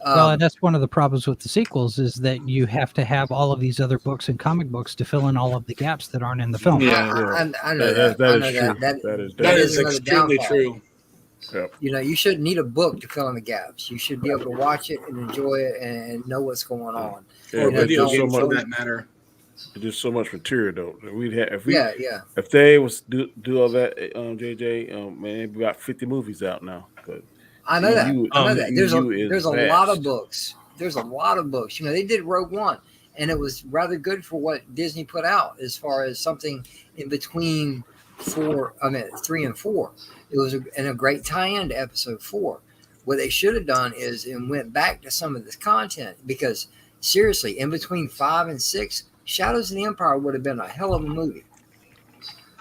and that's one of the problems with the sequels is that you have to have all of these other books and comic books to fill in all of the gaps that aren't in the film. I know that. That is extremely true. Yep. You shouldn't need a book to fill in the gaps. You should be able to watch it and enjoy it and know what's going on. Or video games for that matter. There's so much material though. We'd have if they was do all that, JJ, man, we got 50 movies out now. I know that. I know that. There's a lot of books. There's a lot of books. They did Rogue One, and it was rather good for what Disney put out as far as something in between 3 and 4. It was a great tie-in to episode 4. What they should have done is and went back to some of this content, because seriously, in between 5 and 6, Shadows of the Empire would have been a hell of a movie.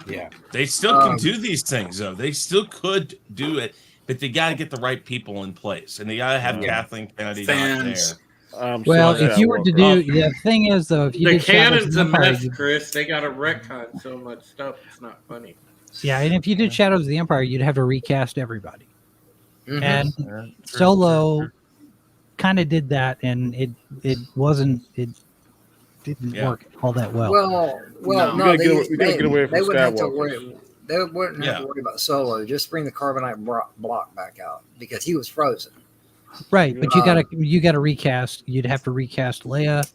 Yeah, they still can do these things though. They still could do it, but they got to get the right people in place, and they got to have Kathleen Kennedy not there. Well, if you were to do, the thing is though, if you The did Shadows canon's of a the Empire, mess, Chris. They got to retcon so much stuff. It's not funny. yeah, and if you did Shadows of the Empire, you'd have to recast everybody. Mhm. And Solo kind of did that, and it didn't work all that well. No, they get away from wouldn't have to Skywalker. worry. They wouldn't have to worry about Solo. Just bring the carbonite block back out, because he was frozen. Right, but you gotta recast. You'd have to recast Leia.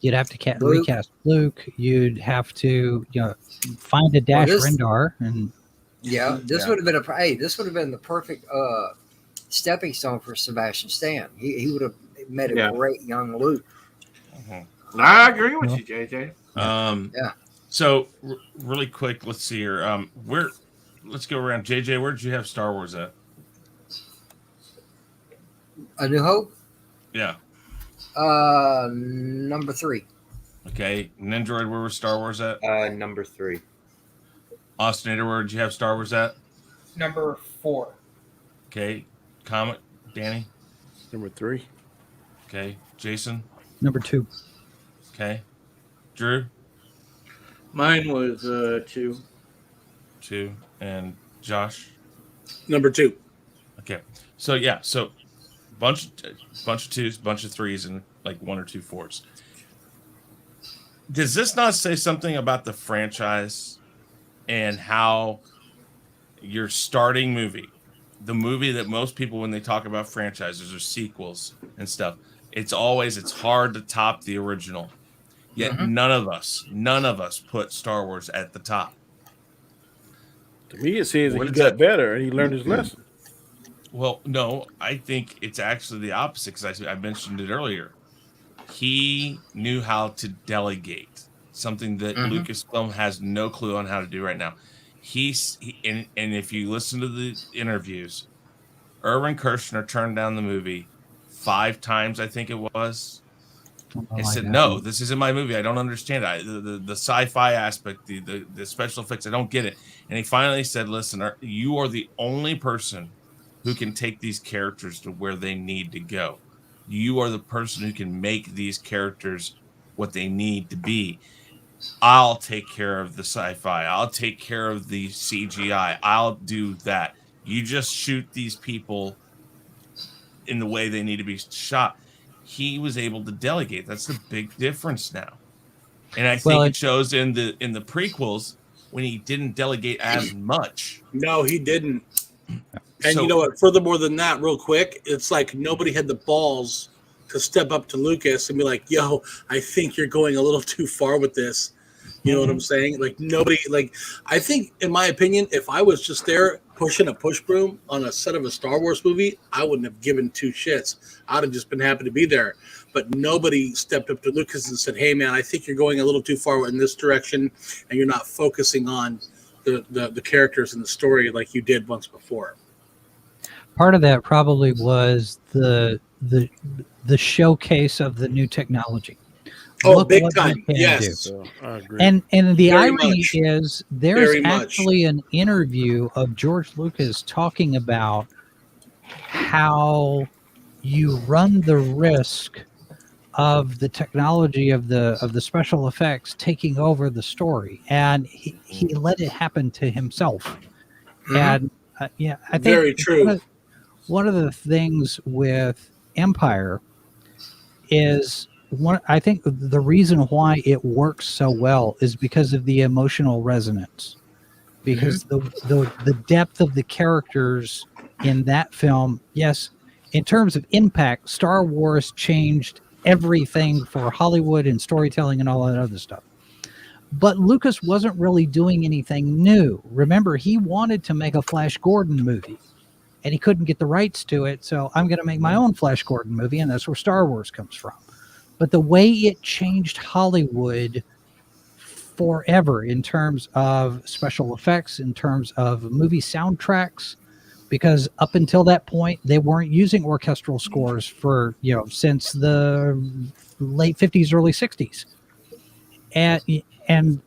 You'd have to recast Luke. You'd have to find a Dash Rendar, and this would have been this would have been the perfect stepping stone for Sebastian Stan. He would have made a great young Luke. I agree with you, JJ. So really quick, let's see here. Let's go around. JJ, where did you have Star Wars at? A New Hope? Yeah. Number 3. Okay. Nindroid, where was Star Wars at? Number 3. Austinator, where did you have Star Wars at? Number 4. Okay. Comet, Danny? Number 3. Okay. Jason? Number 2. Okay. Drew? Mine was 2. 2. And Josh? Number 2. Okay. So bunch of 2s, bunch of 3s, and like 1 or 2 4s. Does this not say something about the franchise and how your starting movie, the movie that most people, when they talk about franchises or sequels and stuff, it's hard to top the original. Yet none of us put Star Wars at the top. To me, it says he got better and he learned his lesson. Well, no, I think it's actually the opposite, because I mentioned it earlier. He knew how to delegate, something that Lucasfilm has no clue on how to do right now. And if you listen to the interviews, Irvin Kershner turned down the movie 5 times, I think it was. And said, no, this isn't my movie. I don't understand it. The sci-fi aspect, the special effects, I don't get it. And he finally said, listen, you are the only person who can take these characters to where they need to go. You are the person who can make these characters what they need to be. I'll take care of the sci-fi. I'll take care of the CGI. I'll do that. You just shoot these people in the way they need to be shot. He was able to delegate. That's the big difference now. And I think it shows in the prequels when he didn't delegate as much. No, he didn't. And you know what? Furthermore than that, real quick, it's like nobody had the balls to step up to Lucas and be like, yo, I think you're going a little too far with this. You know what I'm saying? Like nobody, I think, in my opinion, if I was just there pushing a push broom on a set of a Star Wars movie, I wouldn't have given 2 shits. I'd have just been happy to be there. But nobody stepped up to Lucas and said, hey, man, I think you're going a little too far in this direction and you're not focusing on the characters and the story like you did once before. Part of that probably was the showcase of the new technology. Oh, big time! Yes, So, I agree. And the Very irony much. is there's Very much. actually an interview of George Lucas talking about how you run the risk of the technology of the special effects taking over the story, and he let it happen to himself. And I think Very true. One of the things with Empire is I think the reason why it works so well is because of the emotional resonance, because the depth of the characters in that film. Yes, in terms of impact, Star Wars changed everything for Hollywood and storytelling and all that other stuff. But Lucas wasn't really doing anything new. Remember, he wanted to make a Flash Gordon movie, and he couldn't get the rights to it. So I'm going to make my own Flash Gordon movie, and that's where Star Wars comes from. But the way it changed Hollywood forever in terms of special effects, in terms of movie soundtracks, because up until that point, they weren't using orchestral scores for, since the late 50s, early 60s. And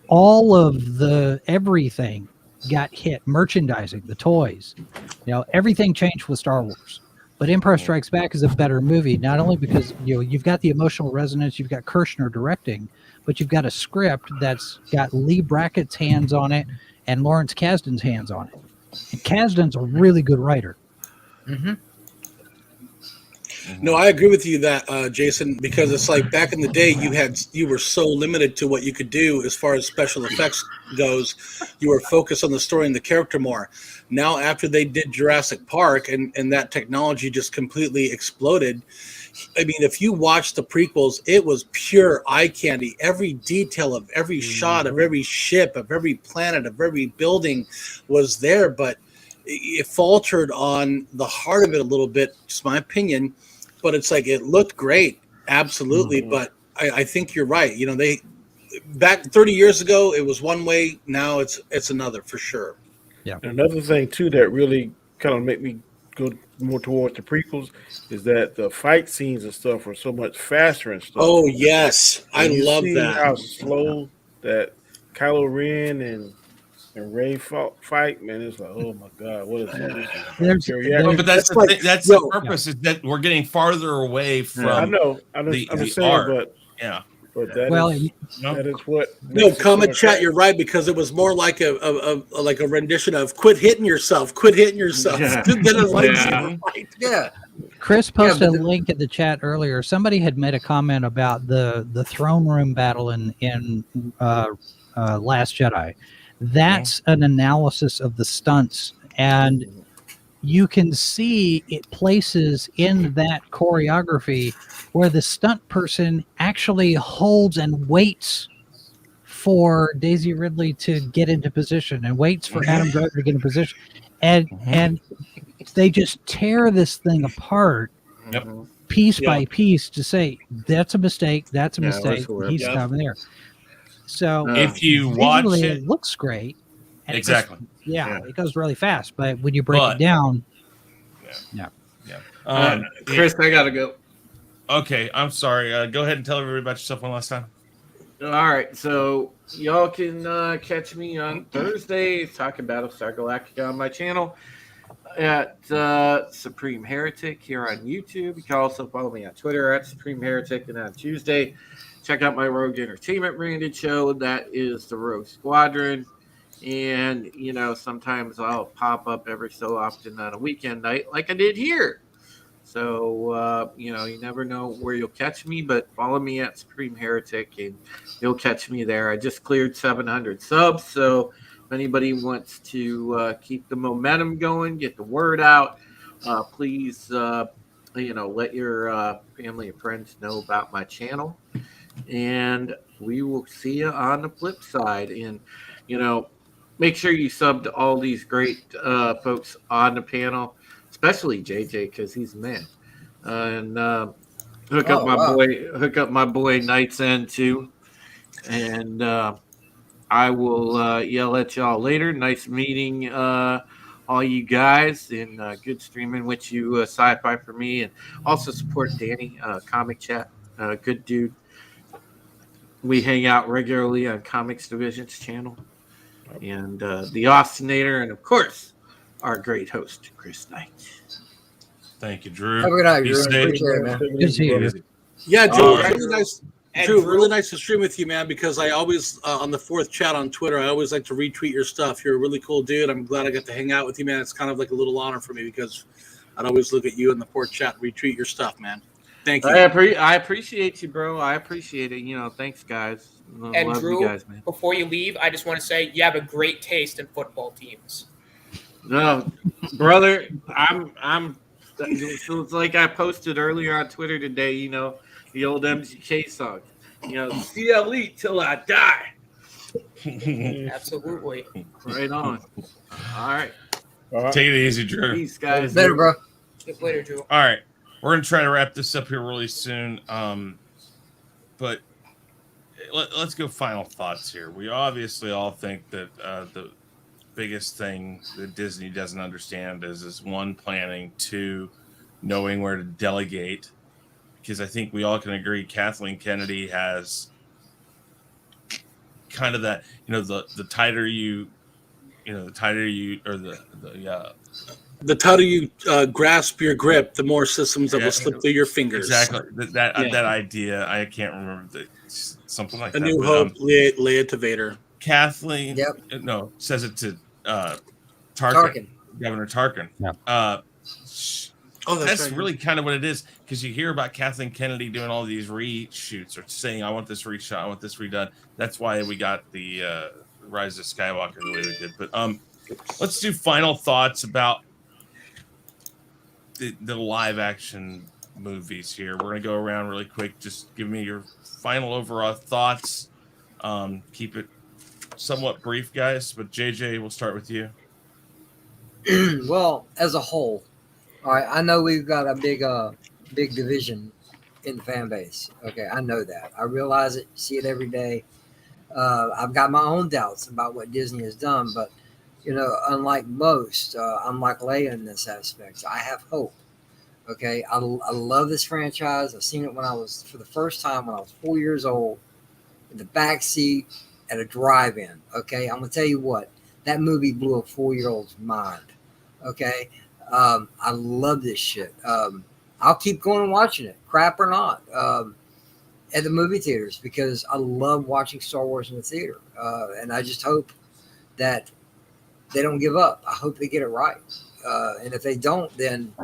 all of everything got hit. Merchandising, the toys, everything changed with Star Wars. But Empire Strikes Back is a better movie, not only because you've got the emotional resonance, you've got Kirshner directing, but you've got a script that's got Lee Brackett's hands on it and Lawrence Kasdan's hands on it. And Kasdan's a really good writer. Mm-hmm. No, I agree with you that Jason, because it's like back in the day, you were so limited to what you could do as far as special effects goes. You were focused on the story and the character more. Now, after they did Jurassic Park and that technology just completely exploded, I mean, if you watch the prequels, it was pure eye candy. Every detail of every shot of every ship, of every planet, of every building was there, but it faltered on the heart of it a little bit, just my opinion. But it's like it looked great, absolutely. But I think you're right. They back 30 years ago it was one way. Now it's another for sure. Yeah. And another thing too that really kind of made me go more towards the prequels is that the fight scenes and stuff were so much faster and stuff. Oh yes, I love that. How slow that Kylo Ren and Rey fight, man, it's like, oh my god, what is this? But that's the purpose is that we're getting farther away from. I know, I'm just saying, art. But that is what. No, comment chat. You're right, because it was more like a rendition of "Quit hitting yourself, quit hitting yourself." Yeah. Chris posted a link in the chat earlier. Somebody had made a comment about the throne room battle in Last Jedi. That's an analysis of the stunts, and you can see it places in that choreography where the stunt person actually holds and waits for Daisy Ridley to get into position and waits for Adam Driver to get in position. And they just tear this thing apart piece by piece to say, that's a mistake, he's coming there. So if you watch it looks great. Exactly. It goes really fast, but when you break it down, Chris, I gotta go. Okay, I'm sorry. Go ahead and tell everybody about yourself one last time. All right, so y'all can catch me on Thursday talking Battlestar Galactica on my channel at Supreme Heretic here on YouTube. You can also follow me on Twitter at Supreme Heretic, and on Tuesday, check out my Rogue Entertainment branded show. That is the Rogue Squadron. And, sometimes I'll pop up every so often on a weekend night like I did here. So, you never know where you'll catch me, but follow me at Supreme Heretic and you'll catch me there. I just cleared 700 subs. So if anybody wants to keep the momentum going, get the word out, please, let your family and friends know about my channel. And we will see you on the flip side. And, make sure you sub to all these great folks on the panel, especially JJ, because he's a man. And hook up my boy Night's End too. And I will yell at y'all later. Nice meeting all you guys, and good streaming with you, Sci-Fi for me, and also support Danny, Comic Chat, good dude. We hang out regularly on Comics Division's channel. And the Austinator, and of course, our great host, Chris Knight. Thank you, Drew. Have a good night, Drew. Appreciate it, man. Good to see you. Yeah, Drew, really nice. Drew, really nice to stream with you, man, because I always, on the fourth chat on Twitter, I always like to retweet your stuff. You're a really cool dude. I'm glad I got to hang out with you, man. It's kind of like a little honor for me because I'd always look at you in the fourth chat and retweet your stuff, man. Thank you. I appreciate you, bro. I appreciate it. Thanks, guys. And love Drew, you guys, man. Before you leave, I just want to say you have a great taste in football teams. No, brother, I'm. So it's like I posted earlier on Twitter today. The old MGK song. CLE till I die. Absolutely. Right on. All right. Take it easy, Drew. Peace, guys. Later, bro. Later, Drew. All right. We're going to try to wrap this up here really soon. But let's go final thoughts here. We obviously all think that the biggest thing that Disney doesn't understand is one, planning, two, knowing where to delegate. Because I think we all can agree Kathleen Kennedy has kind of that, the tighter you, the tighter you, or the tighter you grasp your grip, the more systems that will slip through your fingers. Exactly. That idea, I can't remember something like A that. New Hope, Leia to Vader. Kathleen, says it to Tarkin, Governor Tarkin. Yeah. That's right. Really kind of what it is, because you hear about Kathleen Kennedy doing all these reshoots or saying, I want this reshot, I want this redone. That's why we got the Rise of Skywalker the way we did. But let's do final thoughts about the live action movies here. We're going to go around really quick. Just give me your final overall thoughts. Keep it somewhat brief, guys. But JJ, we'll start with you. Well, as a whole, all right, I know we've got a big division in the fan base. Okay, I know that. I realize it, see it every day. I've got my own doubts about what Disney has done, but unlike most, I'm like Leia in this aspect. I have hope. Okay, I love this franchise. I've seen it for the first time when I was 4 years old, in the back seat at a drive-in. Okay, I'm gonna tell you what, that movie blew a 4-year-old's mind. Okay. I love this shit. I'll keep going and watching it, crap or not, at the movie theaters, because I love watching Star Wars in the theater. And I just hope that they don't give up. I hope they get it right. And if they don't, then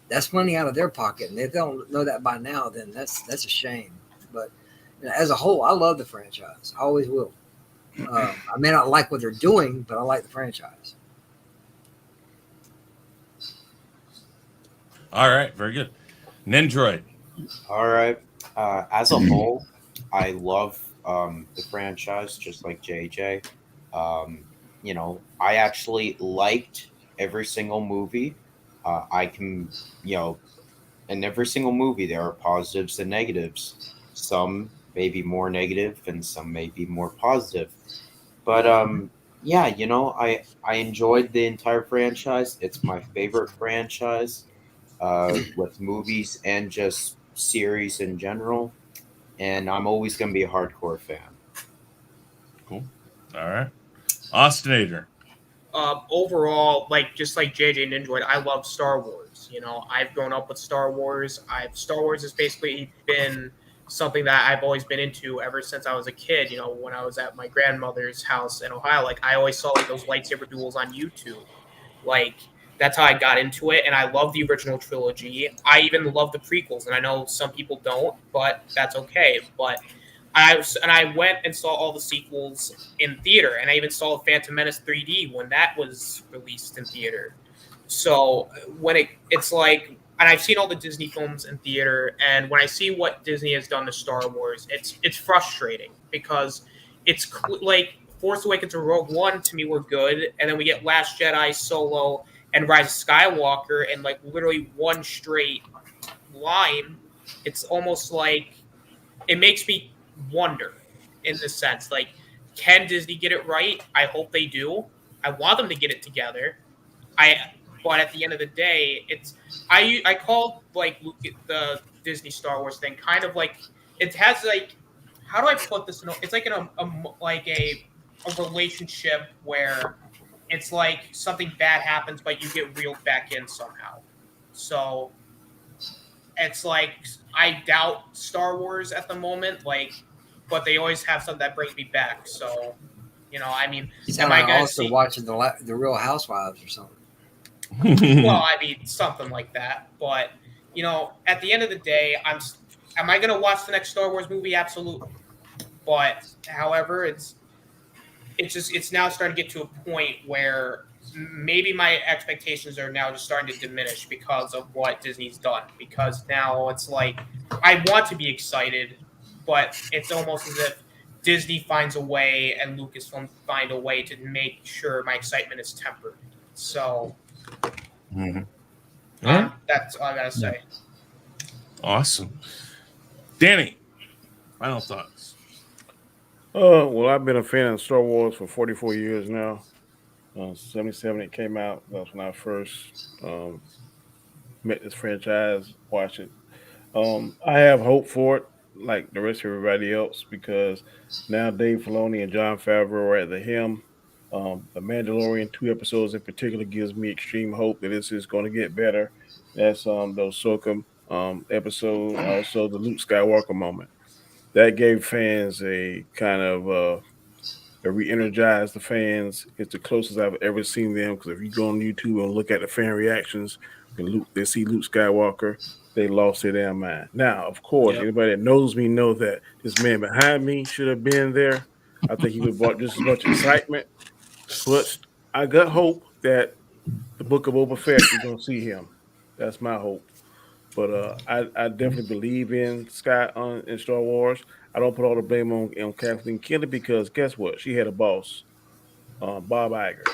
that's money out of their pocket. And if they don't know that by now, then that's a shame. But as a whole, I love the franchise. I always will. I may not like what they're doing, but I like the franchise. All right, very good. Nendroid. All right. As a whole, I love the franchise, just like JJ. I actually liked every single movie. I can, in every single movie, there are positives and negatives. Some may be more negative and some may be more positive. But I enjoyed the entire franchise. It's my favorite franchise. With movies and just series in general, and I'm always going to be a hardcore fan. Cool. All right, Austinator. Overall, just like JJ Ninja, I love Star Wars. I've grown up with Star Wars. Star Wars has basically been something that I've always been into ever since I was a kid. When I was at my grandmother's house in Ohio, I always saw those lightsaber duels on YouTube. That's how I got into it, and I love the original trilogy. I even love the prequels, and I know some people don't, but that's okay. But I went and saw all the sequels in theater, and I even saw Phantom Menace 3D when that was released in theater. So when it's and I've seen all the Disney films in theater, and when I see what Disney has done to Star Wars, it's frustrating, because it's Force Awakens and Rogue One to me were good, and then we get Last Jedi, Solo, and Rise of Skywalker in literally one straight line. It's almost it makes me wonder, in the sense, can Disney get it right? I hope they do. I want them to get it together. But at the end of the day, I call the Disney Star Wars thing kind of it has how do I put this? It's a relationship where it's something bad happens, but you get reeled back in somehow. So it's I doubt Star Wars at the moment, but they always have something that brings me back. So, am I also watching the Real Housewives or something? Well, something like that. But at the end of the day, am I going to watch the next Star Wars movie? Absolutely. But however, it's now starting to get to a point where maybe my expectations are now just starting to diminish because of what Disney's done. Because now it's I want to be excited, but it's almost as if Disney finds a way and Lucasfilm find a way to make sure my excitement is tempered. So that's all I gotta say. Awesome. Danny, final thoughts. Well, I've been a fan of Star Wars for 44 years now. 77 it came out. That's when I first met this franchise, watched it. I have hope for it, like the rest of everybody else, because now Dave Filoni and John Favreau are at the helm. The Mandalorian 2 episodes in particular gives me extreme hope that this is going to get better. That's the Ahsoka episode, also the Luke Skywalker moment. That gave fans a kind of it re-energized the fans. It's the closest I've ever seen them. Because if you go on YouTube and look at the fan reactions, they see Luke Skywalker, they lost their damn mind. Now, of course, anybody that knows me knows that this man behind me should have been there. I think he would have brought just as much excitement. But I got hope that the Book of Boba Fett, you're gonna see him. That's my hope. But I definitely believe in in Star Wars. I don't put all the blame on Kathleen Kennedy because guess what? She had a boss, Bob Iger,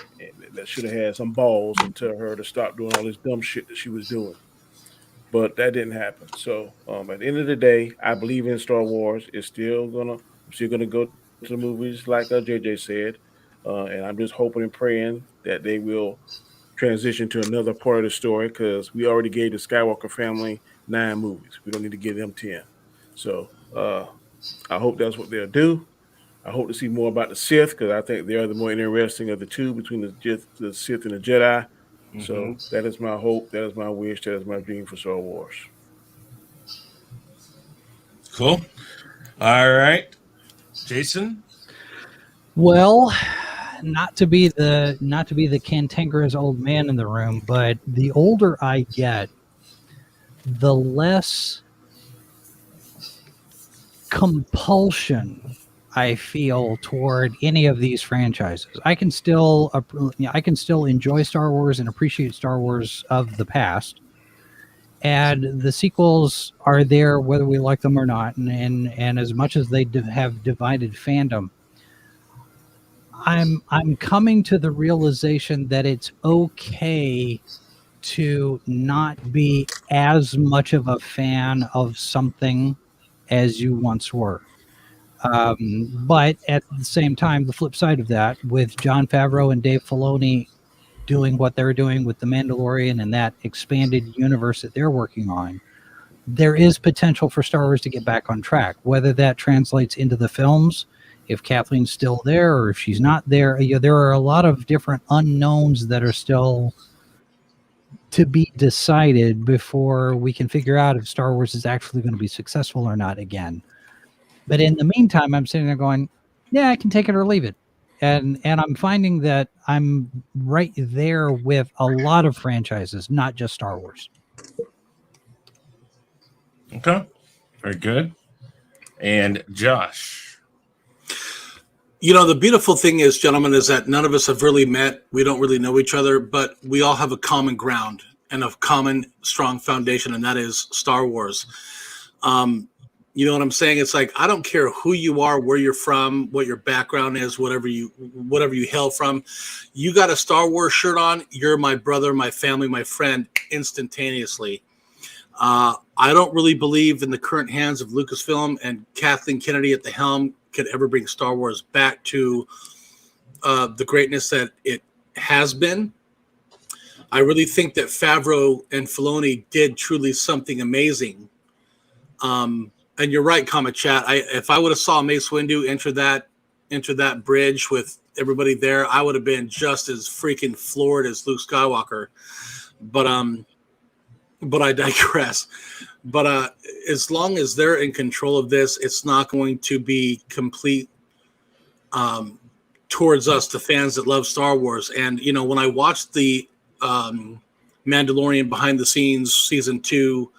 that should have had some balls and tell her to stop doing all this dumb shit that she was doing. But that didn't happen. So at the end of the day, I believe in Star Wars. I'm still gonna go to the movies like JJ said, and I'm just hoping and praying that they will transition to another part of the story because we already gave the Skywalker family 9 movies. We don't need to give them 10. So I hope that's what they'll do. I hope to see more about the Sith because I think they are the more interesting of the two between the Sith and the Jedi. Mm-hmm. So that is my hope. That is my wish. That is my dream for Star Wars. Cool. All right, Jason. Well, not to be the cantankerous old man in the room, but the older I get, the less compulsion I feel toward any of these franchises. I can still enjoy Star Wars and appreciate Star Wars of the past, and the sequels are there whether we like them or not. And as much as they have divided fandom, I'm coming to the realization that it's okay to not be as much of a fan of something as you once were. But at the same time, the flip side of that, with Jon Favreau and Dave Filoni doing what they're doing with The Mandalorian and that expanded universe that they're working on, there is potential for Star Wars to get back on track. Whether that translates into the films, if Kathleen's still there or if she's not there, there are a lot of different unknowns that are still to be decided before we can figure out if Star Wars is actually going to be successful or not again. But in the meantime, I'm sitting there going, yeah, I can take it or leave it. And I'm finding that I'm right there with a lot of franchises, not just Star Wars. Okay. Very good. And Josh. The beautiful thing is, gentlemen, is that none of us have really met. We don't really know each other, but we all have a common ground and a common strong foundation, and that is Star Wars. You know what I'm saying? It's like, I don't care who you are, where you're from, what your background is, whatever you hail from. You got a Star Wars shirt on, you're my brother, my family, my friend, instantaneously. I don't really believe in the current hands of Lucasfilm and Kathleen Kennedy at the helm could ever bring Star Wars back to the greatness that it has been. I really think that Favreau and Filoni did truly something amazing. And you're right, Comet Chat. If I would have saw Mace Windu enter that bridge with everybody there, I would have been just as freaking floored as Luke Skywalker. But I digress. But as long as they're in control of this, it's not going to be complete towards us, the fans that love Star Wars. And when I watched the Mandalorian behind the scenes season 2.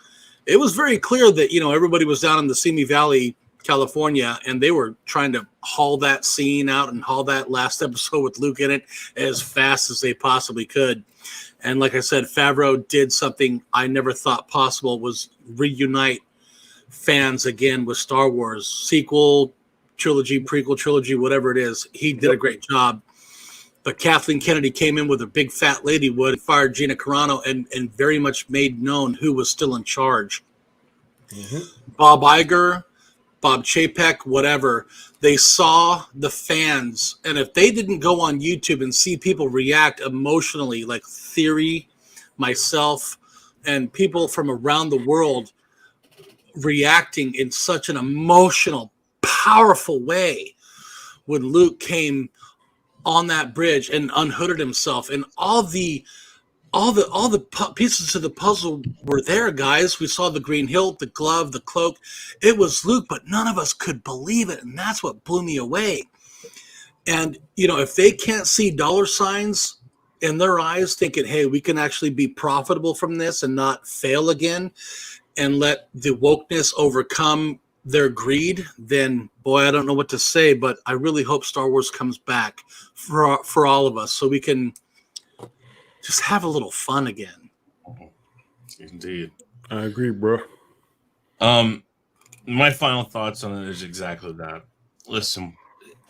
It was very clear that, everybody was down in the Simi Valley, California, and they were trying to haul that scene out and haul that last episode with Luke in it as fast as they possibly could. And like I said, Favreau did something I never thought possible, was reunite fans again with Star Wars. Sequel, trilogy, prequel, trilogy, whatever it is. He did a great job. But Kathleen Kennedy came in with a big fat lady would, fired Gina Carano, and very much made known who was still in charge. Mm-hmm. Bob Iger, Bob Chapek, whatever, they saw the fans. And if they didn't go on YouTube and see people react emotionally, like Theory, myself, and people from around the world reacting in such an emotional, powerful way when Luke came on that bridge and unhooded himself, and all the pieces of the puzzle were there, guys. We saw the green hilt, the glove, the cloak. It was Luke, but none of us could believe it, and that's what blew me away. And, if they can't see dollar signs in their eyes thinking, hey, we can actually be profitable from this and not fail again and let the wokeness overcome their greed, then, boy, I don't know what to say, but I really hope Star Wars comes back for all of us so we can just have a little fun again. Indeed. I agree, bro. My final thoughts on it is exactly that. Listen,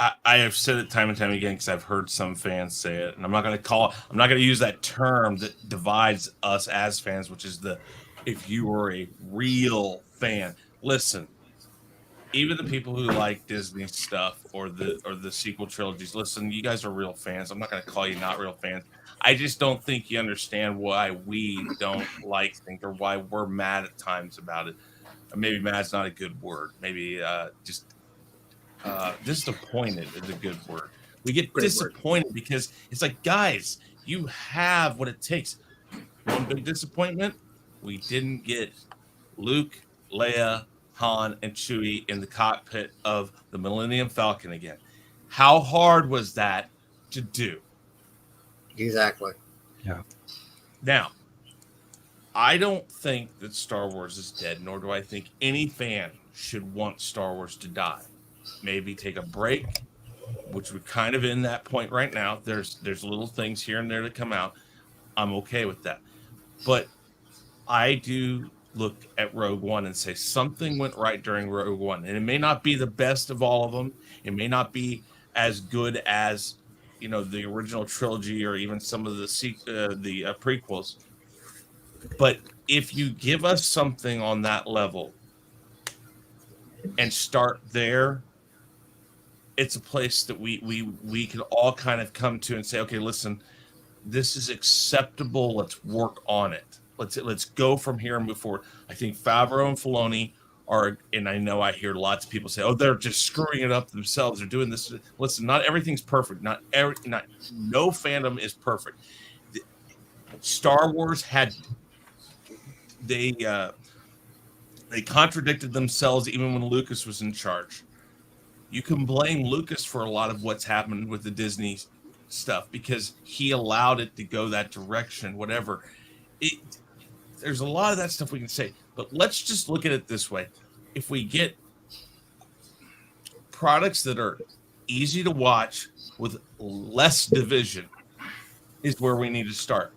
I have said it time and time again because I've heard some fans say it, and I'm not going to use that term that divides us as fans, which is if you were a real fan. Listen, even the people who like Disney stuff or the sequel trilogies, listen, you guys are real fans. I'm not going to call you not real fans. I just don't think you understand why we don't like things or why we're mad at times about it. Maybe mad's not a good word. Maybe just disappointed is a good word. We get disappointed because it's like, guys, you have what it takes. One big disappointment, we didn't get Luke, Leia, Han, and Chewie in the cockpit of the Millennium Falcon again. How hard was that to do? Exactly. Yeah. Now, I don't think that Star Wars is dead, nor do I think any fan should want Star Wars to die. Maybe take a break, which we're kind of in that point right now. There's little things here and there that come out. I'm okay with that. But I do look at Rogue One and say something went right during Rogue One. And it may not be the best of all of them. It may not be as good as the original trilogy or even some of the prequels. But if you give us something on that level and start there, it's a place that we can all kind of come to and say, okay, listen, this is acceptable. Let's work on it. Let's go from here and move forward. I think Favreau and Filoni are, and I know I hear lots of people say, oh, they're just screwing it up themselves. They're doing this. Listen, not everything's perfect. No fandom is perfect. Star Wars they contradicted themselves even when Lucas was in charge. You can blame Lucas for a lot of what's happened with the Disney stuff because he allowed it to go that direction, whatever. There's a lot of that stuff we can say, but let's just look at it this way. If we get products that are easy to watch with less division is where we need to start.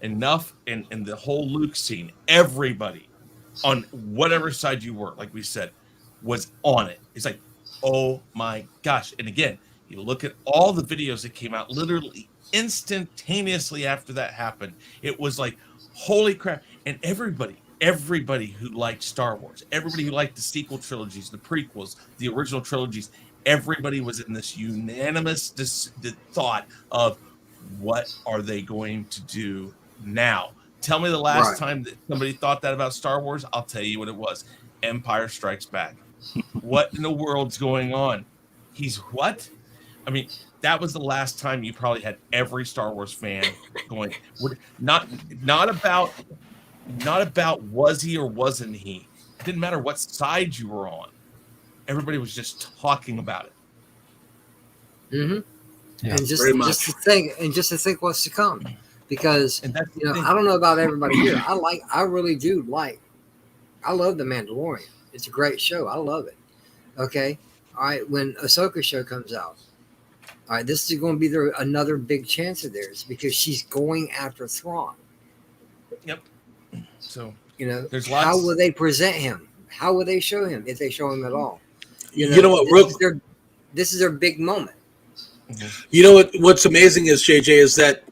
Enough in the whole Luke scene, everybody on whatever side you were, like we said, was on it. It's like, oh my gosh. And again, you look at all the videos that came out literally instantaneously after that happened. It was like, holy crap. And everybody who liked Star Wars, everybody who liked the sequel trilogies, the prequels, the original trilogies, everybody was in this unanimous thought of what are they going to do now? Tell me the last time that somebody thought that about Star Wars. I'll tell you what it was. Empire Strikes Back. What in the world's going on? He's what? I mean, that was the last time you probably had every Star Wars fan going. Not about was he or wasn't he. It didn't matter what side you were on. Everybody was just talking about it. Mm-hmm. Yeah, and just to think what's to come. Because I don't know about everybody here. I really do I love The Mandalorian. It's a great show. I love it. Okay. All right. When Ahsoka show comes out, all right, this is going to be another big chance of theirs because she's going after Thrawn. Yep. So there's lots. How will they present him? How will they show him if they show him at all? You know what? This is their big moment. You know what's amazing is, JJ, is that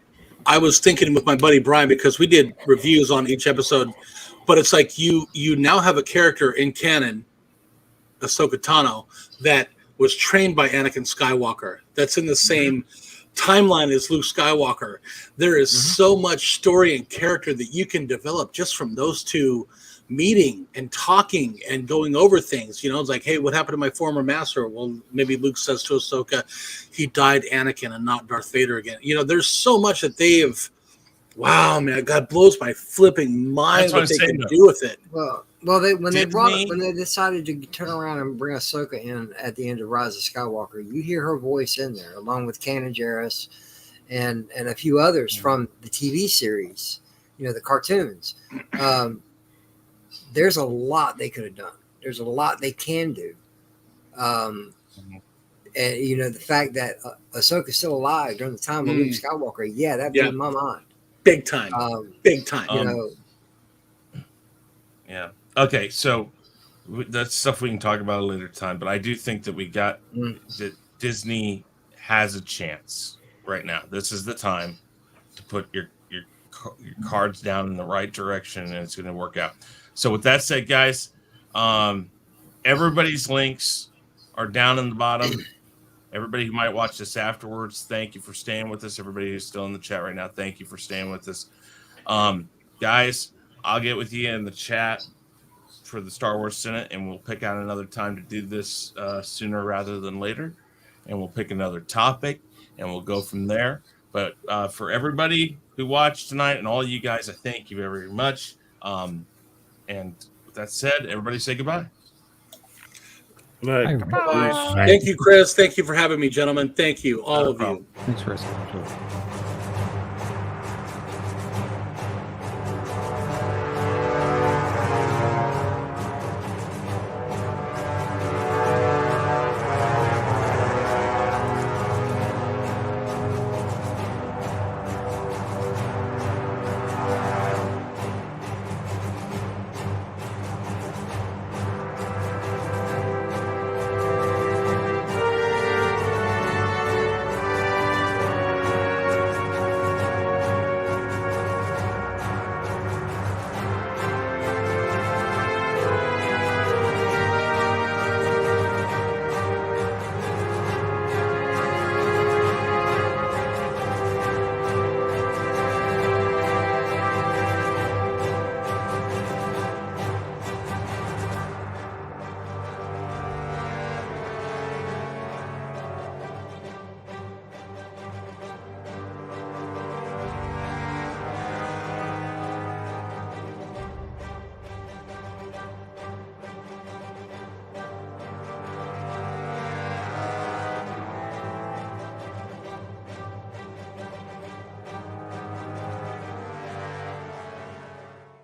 I was thinking with my buddy Brian, because we did reviews on each episode, but it's like you now have a character in canon Ahsoka Tano, that was trained by Anakin Skywalker. That's in the same timeline as Luke Skywalker. There is so much story and character that you can develop just from those two meeting and talking and going over things. You know, it's like, hey, what happened to my former master? Well, maybe Luke says to Ahsoka, he died Anakin and not Darth Vader again. You know, there's so much that they have. Wow, man, God blows my flipping mind what they can do with it. Well, when they decided to turn around and bring Ahsoka in at the end of Rise of Skywalker, you hear her voice in there, along with Kanan Jarrus and a few others from the TV series, you know, the cartoons. There's a lot they could have done. There's a lot they can do. And, you know, the fact that Ahsoka's still alive during the time of Luke Skywalker, that blew my mind. Big time. Big time. You know. Yeah. Okay, so that's stuff we can talk about at a later time, but I do think that that Disney has a chance right now. This is the time to put your cards down in the right direction, and it's going to work out. So with that said, guys, everybody's links are down in the bottom. Everybody who might watch this afterwards, thank you for staying with us. Everybody who's still in the chat right now, thank you for staying with us. Guys, I'll get with you in the chat for the Star Wars Senate, and we'll pick out another time to do this sooner rather than later. And we'll pick another topic, and we'll go from there. But for everybody who watched tonight and all you guys, I thank you very much. And with that said, everybody say goodbye. Right. Thank you, Chris. Thank you for having me, gentlemen. Thank you, all of you. Thanks, Chris.